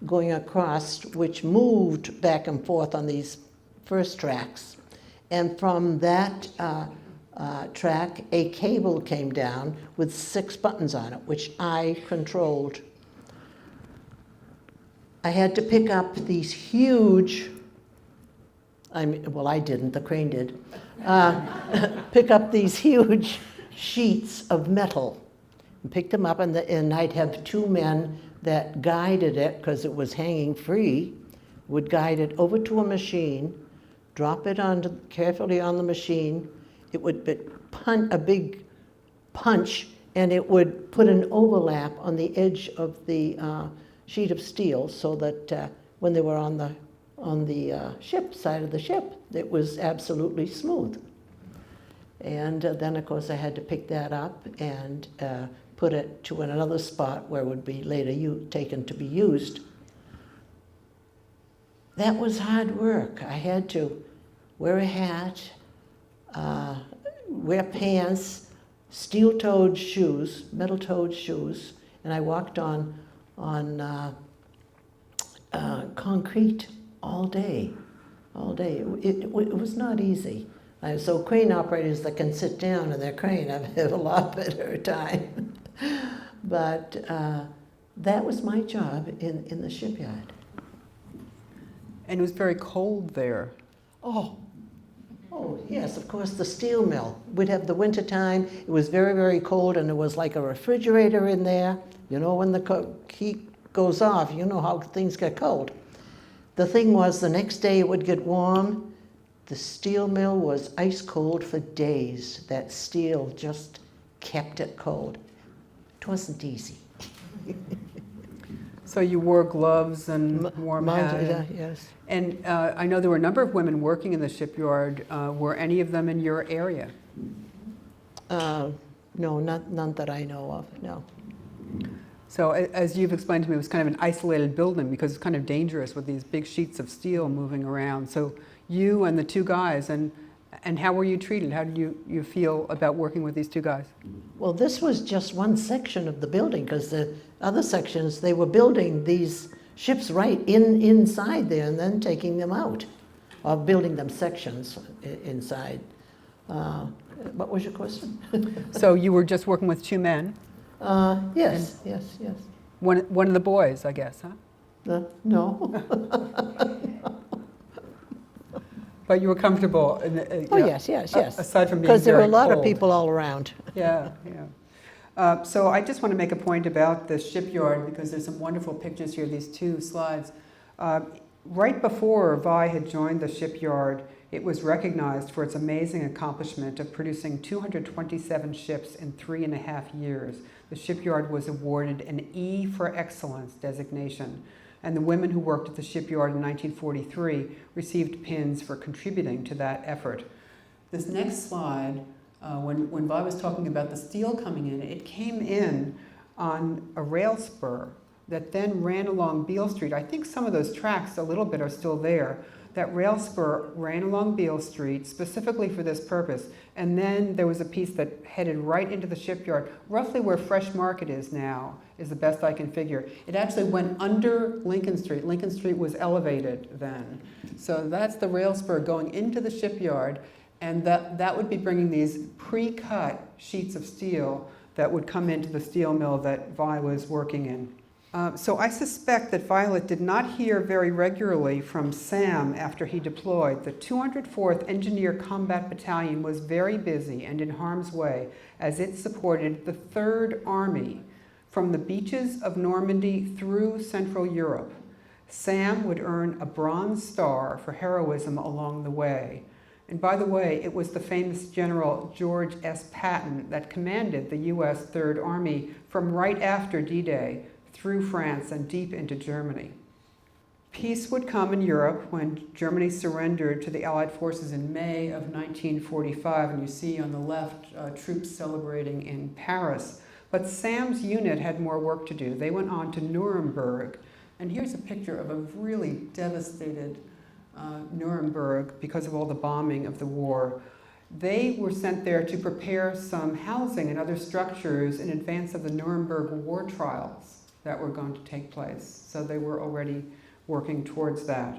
going across, which moved back and forth on these first tracks. And from that track, a cable came down with 6 buttons on it, which I controlled. I had to pick up these huge, I didn't, the crane did, pick up these huge sheets of metal and pick them up, and I'd have 2 men that guided it, because it was hanging free, would guide it over to a machine, drop it carefully on the machine. It would a big punch, and it would put an overlap on the edge of the sheet of steel, so that when they were on the ship side of the ship, it was absolutely smooth. And then, of course, I had to pick that up and put it to another spot where it would be later taken to be used. That was hard work. I had to wear a hat, wear pants, steel-toed shoes, metal-toed shoes, and I walked on concrete all day. It was not easy. So crane operators that can sit down in their crane have a lot better time. But that was my job in the shipyard. And it was very cold there. Oh, yes, of course, the steel mill. We'd have the winter time. It was very, very cold, and there was like a refrigerator in there. You know, when the heat goes off, you know how things get cold. The thing was, the next day it would get warm. The steel mill was ice cold for days. That steel just kept it cold. It wasn't easy. So you wore gloves and warm hat. Yes. And I know there were a number of women working in the shipyard. Were any of them in your area? No, none that I know of, no. So as you've explained to me, it was kind of an isolated building because it's kind of dangerous with these big sheets of steel moving around. So you and the 2 guys, and And how were you treated? How did you feel about working with these two guys? Well, this was just one section of the building, because the other sections, they were building these ships right inside there and then taking them out, or building them sections inside. What was your question? So you were just working with two men? Yes. One of the boys, I guess, huh? No. But you were comfortable? Yes. Aside from being Because there were a very lot of cold. people all around. Yeah. So I just want to make a point about the shipyard, because there's some wonderful pictures here, these two slides. Right before Vi had joined the shipyard, it was recognized for its amazing accomplishment of producing 227 ships in 3.5 years. The shipyard was awarded an E for Excellence designation, and the women who worked at the shipyard in 1943 received pins for contributing to that effort. This next slide, when Vi was talking about the steel coming in, it came in on a rail spur that then ran along Beale Street. I think some of those tracks, a little bit, are still there. That rail spur ran along Beale Street specifically for this purpose. And then there was a piece that headed right into the shipyard, roughly where Fresh Market is now, is the best I can figure. It actually went under Lincoln Street. Lincoln Street was elevated then. So that's the rail spur going into the shipyard, and that would be bringing these pre-cut sheets of steel that would come into the steel mill that Vi was working in. So I suspect that Violet did not hear very regularly from Sam after he deployed. The 204th Engineer Combat Battalion was very busy and in harm's way as it supported the Third Army from the beaches of Normandy through Central Europe. Sam would earn a Bronze Star for heroism along the way. And by the way, it was the famous General George S. Patton that commanded the U.S. Third Army from right after D-Day through France and deep into Germany. Peace would come in Europe when Germany surrendered to the Allied forces in May of 1945, and you see on the left troops celebrating in Paris. But Sam's unit had more work to do. They went on to Nuremberg, and here's a picture of a really devastated Nuremberg because of all the bombing of the war. They were sent there to prepare some housing and other structures in advance of the Nuremberg war trials that were going to take place. So they were already working towards that.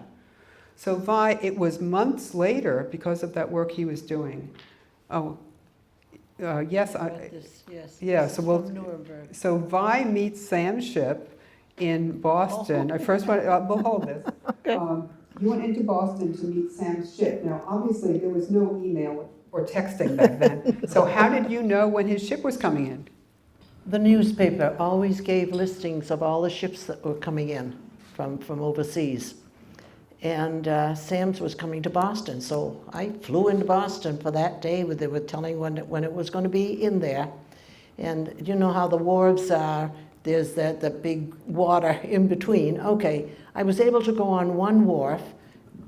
So Vi, it was months later, because of that work he was doing. Yes. Yeah, so Vi meets Sam's ship in Boston. I first went, we'll hold this. Okay. You went into Boston to meet Sam's ship. Now, obviously, there was no email or texting back then. So how did you know when his ship was coming in? The newspaper always gave listings of all the ships that were coming in from overseas. And Sam's was coming to Boston, so I flew into Boston for that day. They were telling when it was going to be in there. And you know how the wharves are, there's the big water in between. Okay, I was able to go on one wharf,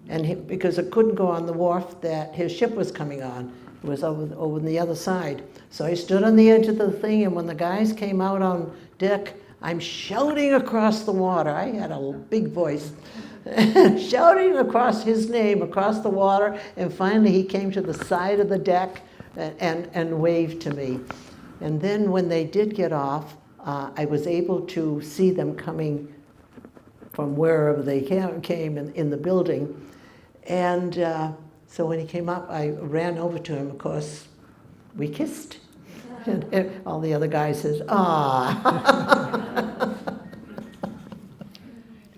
and because I couldn't go on the wharf that his ship was coming on. It was over on the other side. So I stood on the edge of the thing, and when the guys came out on deck, I'm shouting across the water. I had a big voice, shouting across his name across the water, and finally he came to the side of the deck and waved to me. And then when they did get off, I was able to see them coming from wherever they came in the building. And so when he came up, I ran over to him. Of course, we kissed. And all the other guys says, "Ah."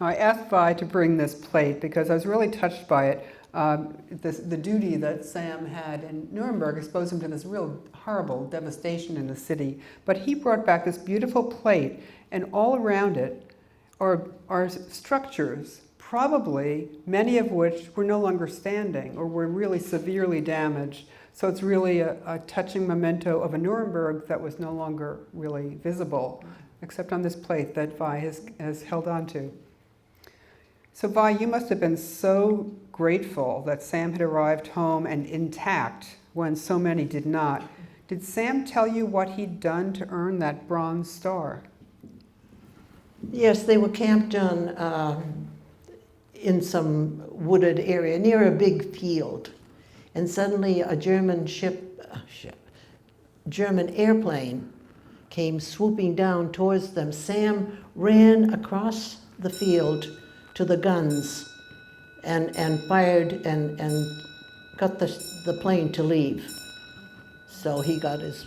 I asked Vi to bring this plate because I was really touched by it. The duty that Sam had in Nuremberg exposed him to this real horrible devastation in the city. But he brought back this beautiful plate, and all around it are structures, probably many of which were no longer standing or were really severely damaged. So it's really a touching memento of a Nuremberg that was no longer really visible, except on this plate that Vi has held on to. So Vi, you must have been so grateful that Sam had arrived home and intact when so many did not. Did Sam tell you what he'd done to earn that Bronze Star? Yes, they were camped on in some wooded area near a big field. and suddenly a German German airplane came swooping down towards them. Sam ran across the field to the guns and fired and got the plane to leave. So he got his,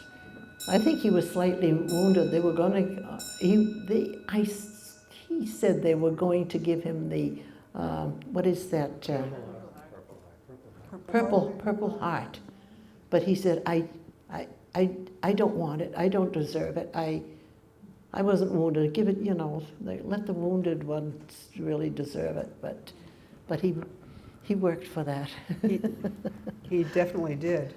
I think he was slightly wounded. They were going to, he said they were going to give him the, what is that? Purple Heart. But he said, I don't want it. I don't deserve it. I wasn't wounded. Give it, let the wounded ones really deserve it. But he worked for that. He definitely did.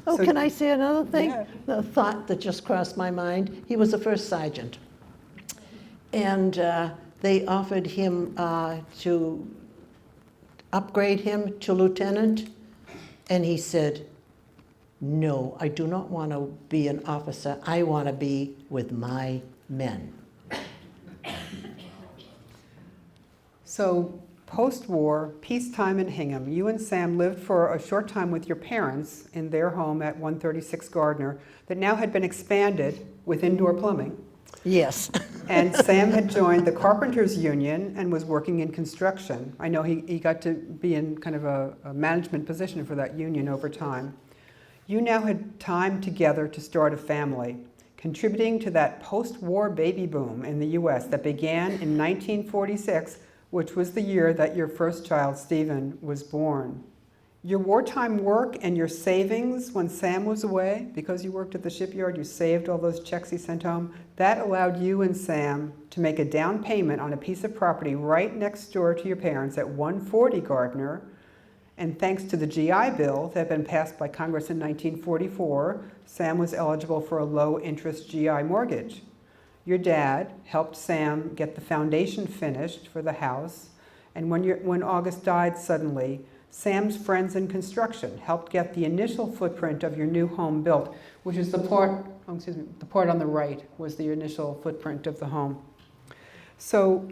Oh, So- can I say another thing? Yeah. The thought that just crossed my mind. He was a first sergeant. And they offered him to upgrade him to lieutenant. And he said, no, I do not want to be an officer. I want to be with my men. So post-war, peacetime in Hingham, you and Sam lived for a short time with your parents in their home at 136 Gardner that now had been expanded with indoor plumbing. Yes. And Sam had joined the Carpenters Union and was working in construction. I know he got to be in kind of a management position for that union over time. You now had time together to start a family, contributing to that post-war baby boom in the US that began in 1946, which was the year that your first child, Stephen, was born. Your wartime work and your savings when Sam was away, because you worked at the shipyard, you saved all those checks he sent home, that allowed you and Sam to make a down payment on a piece of property right next door to your parents at 140 Gardner. And thanks to the GI Bill that had been passed by Congress in 1944, Sam was eligible for a low-interest GI mortgage. Your dad helped Sam get the foundation finished for the house, and when August died suddenly, Sam's friends in construction helped get the initial footprint of your new home built, which is the part on the right was the initial footprint of the home. So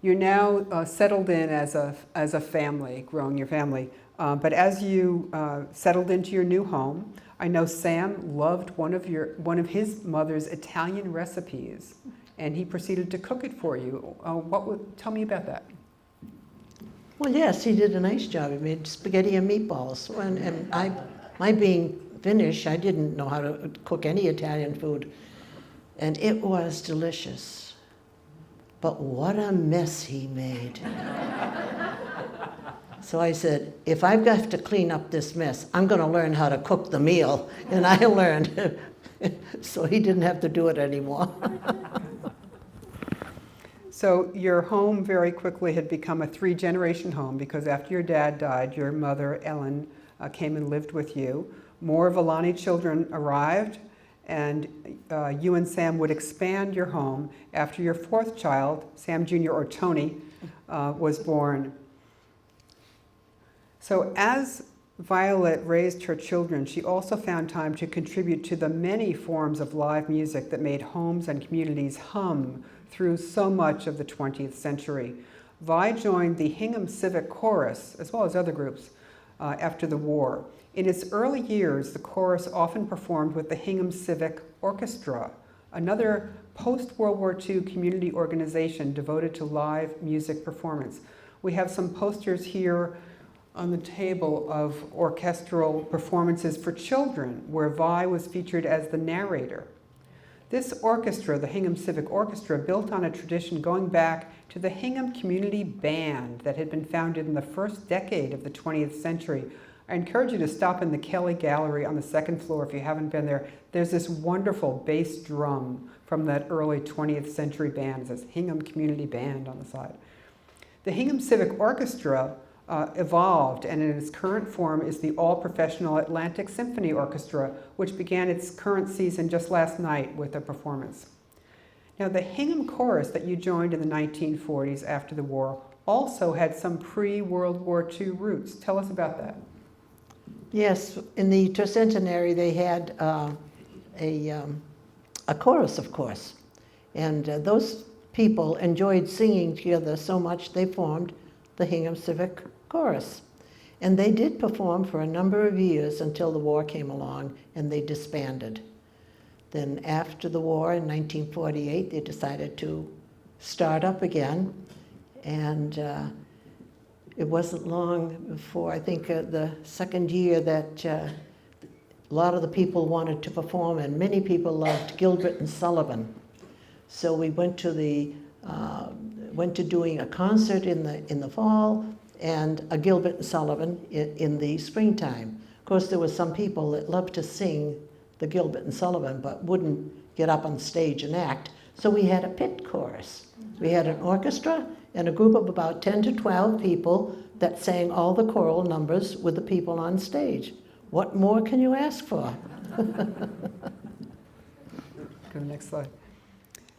you're now settled in as a family, growing your family. But as you settled into your new home, I know Sam loved one of his mother's Italian recipes, and he proceeded to cook it for you. Tell me about that. Well, yes, he did a nice job. He made spaghetti and meatballs. And my being Finnish, I didn't know how to cook any Italian food. And it was delicious. But what a mess he made. So I said, if I've got to clean up this mess, I'm going to learn how to cook the meal. And I learned. So he didn't have to do it anymore. So your home very quickly had become a 3-generation home because after your dad died, your mother, Ellen, came and lived with you. More Villani children arrived, and you and Sam would expand your home after your 4th child, Sam Jr. or Tony, was born. So as Violet raised her children, she also found time to contribute to the many forms of live music that made homes and communities hum through so much of the 20th century. Vi joined the Hingham Civic Chorus, as well as other groups, after the war. In its early years, the chorus often performed with the Hingham Civic Orchestra, another post-World War II community organization devoted to live music performance. We have some posters here on the table of orchestral performances for children, where Vi was featured as the narrator. This orchestra, the Hingham Civic Orchestra, built on a tradition going back to the Hingham Community Band that had been founded in the first decade of the 20th century. I encourage you to stop in the Kelly Gallery on the 2nd floor if you haven't been there. There's this wonderful bass drum from that early 20th century band. It says Hingham Community Band on the side. The Hingham Civic Orchestra evolved, and in its current form is the all-professional Atlantic Symphony Orchestra, which began its current season just last night with a performance. Now, the Hingham Chorus that you joined in the 1940s after the war also had some pre-World War II roots. Tell us about that. Yes, in the tercentenary they had a chorus, of course. And those people enjoyed singing together so much they formed the Hingham Civic Chorus. And they did perform for a number of years until the war came along and they disbanded. Then after the war in 1948, they decided to start up again. And it wasn't long before, I think the second year, that a lot of the people wanted to perform, and many people loved Gilbert and Sullivan. So we went to doing a concert in the fall and a Gilbert and Sullivan in the springtime. Of course, there were some people that loved to sing the Gilbert and Sullivan but wouldn't get up on stage and act. So we had a pit chorus. We had an orchestra and a group of about 10 to 12 people that sang all the choral numbers with the people on stage. What more can you ask for? Go to the next slide.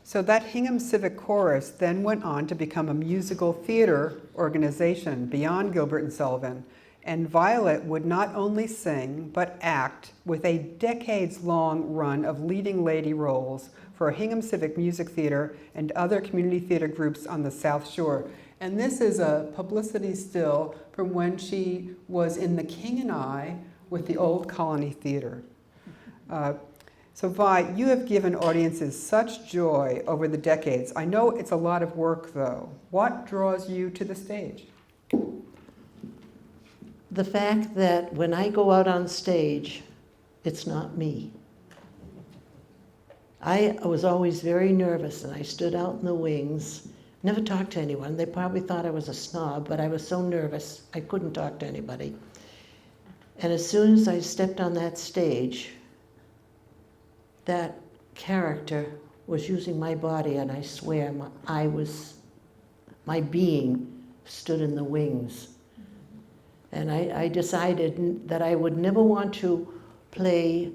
So that Hingham Civic Chorus then went on to become a musical theater organization beyond Gilbert and Sullivan. And Violet would not only sing, but act with a decades-long run of leading lady roles for Hingham Civic Music Theater and other community theater groups on the South Shore. And this is a publicity still from when she was in The King and I with the Old Colony Theater. So Vi, you have given audiences such joy over the decades. I know it's a lot of work, though. What draws you to the stage? The fact that when I go out on stage, it's not me. I was always very nervous, and I stood out in the wings, never talked to anyone. They probably thought I was a snob, but I was so nervous, I couldn't talk to anybody. And as soon as I stepped on that stage, that character was using my body, and I swear my being stood in the wings. And I decided that I would never want to play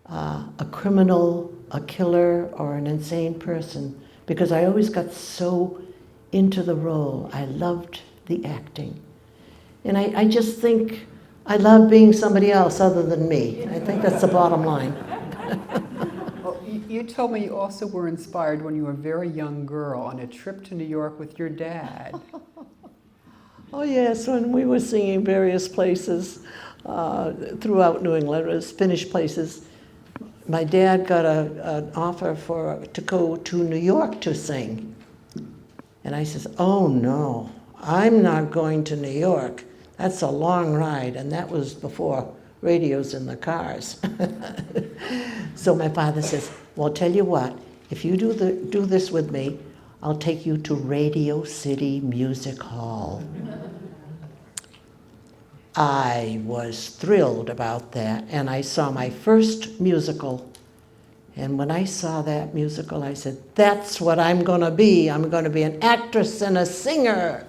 a criminal, a killer, or an insane person, because I always got so into the role. I loved the acting. And I just think I love being somebody else other than me. I think that's the bottom line. Well, you told me you also were inspired when you were a very young girl on a trip to New York with your dad. Oh yes, when we were singing various places throughout New England, it was Finnish places. My dad got an offer to go to New York to sing. And I says, oh no, I'm not going to New York. That's a long ride, and that was before radios in the cars. So my father says, well, tell you what, if you do this with me, I'll take you to Radio City Music Hall. I was thrilled about that, and I saw my first musical. And when I saw that musical, I said, that's what I'm going to be. I'm going to be an actress and a singer.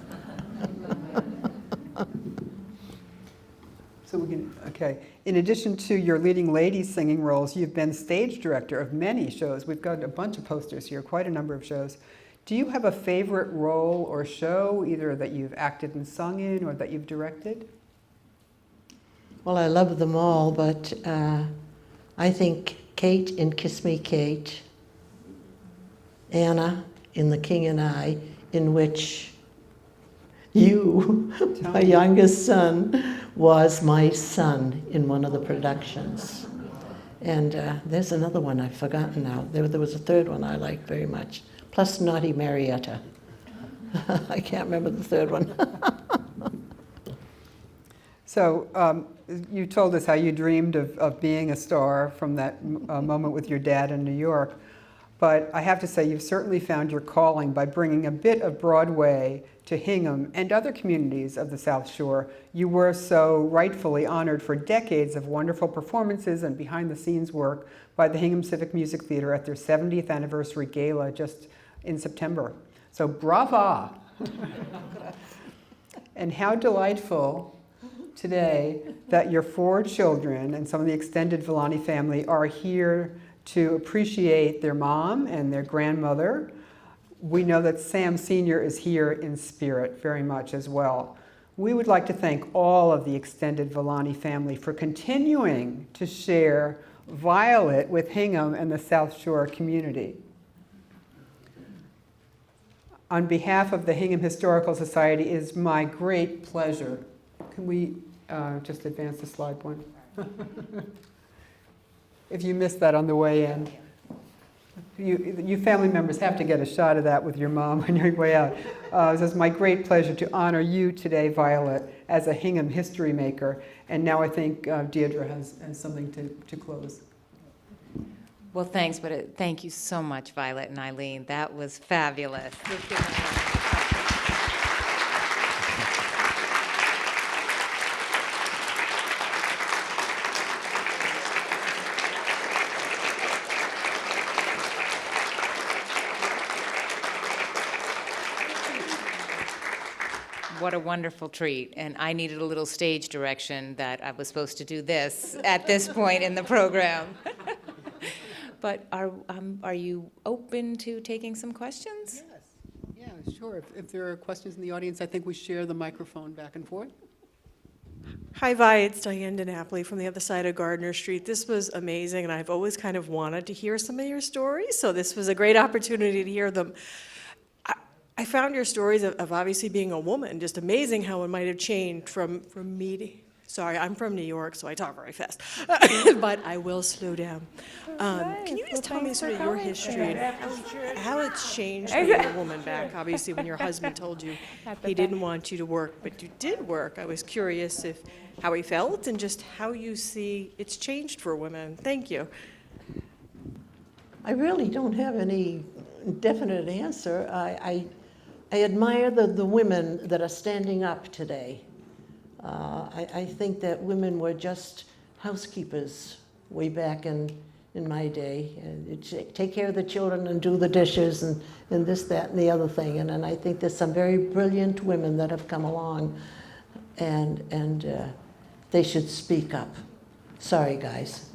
So we can, okay. In addition to your leading lady singing roles, you've been stage director of many shows. We've got a bunch of posters here, quite a number of shows. Do you have a favorite role or show, either that you've acted and sung in or that you've directed? Well, I love them all, but I think Kate in Kiss Me, Kate, Anna in The King and I, in which you, my youngest son, was my son in one of the productions. And there's another one I've forgotten now. There was a third one I liked very much, plus Naughty Marietta. I can't remember the third one. So you told us how you dreamed of being a star from that moment with your dad in New York. But I have to say, you've certainly found your calling by bringing a bit of Broadway to Hingham and other communities of the South Shore. You were so rightfully honored for decades of wonderful performances and behind-the-scenes work by the Hingham Civic Music Theater at their 70th anniversary gala just in September. So brava! And how delightful today that your 4 children and some of the extended Villani family are here to appreciate their mom and their grandmother. We know that Sam Sr. is here in spirit very much as well. We would like to thank all of the extended Villani family for continuing to share Violet with Hingham and the South Shore community. On behalf of the Hingham Historical Society, it is my great pleasure. Can we Just advance the slide one. If you missed that on the way in. You family members have to get a shot of that with your mom on your way out. It's my great pleasure to honor you today, Violet, as a Hingham history maker. And now I think Deirdre has something to close. Well, thanks, but thank you so much, Violet and Eileen. That was fabulous. What a wonderful treat. And I needed a little stage direction that I was supposed to do this at this point in the program. But are you open to taking some questions? Yes. Yeah, sure. If there are questions in the audience, I think we share the microphone back and forth. Hi, Vi, it's Diane DiNapoli from the other side of Gardner Street. This was amazing, and I've always kind of wanted to hear some of your stories, so this was a great opportunity to hear them. I found your stories of obviously being a woman just amazing how it might have changed from me. Sorry, I'm from New York, so I talk very fast, but I will slow down. Can you just tell me sort of your history and how it's changed being a woman back? Obviously, when your husband told you he didn't want you to work, but you did work. I was curious how he felt and just how you see it's changed for women. Thank you. I really don't have any definite answer. I admire the women that are standing up today. I think that women were just housekeepers way back in my day. Take care of the children and do the dishes and this, that, and the other thing. And I think there's some very brilliant women that have come along, and they should speak up. Sorry, guys.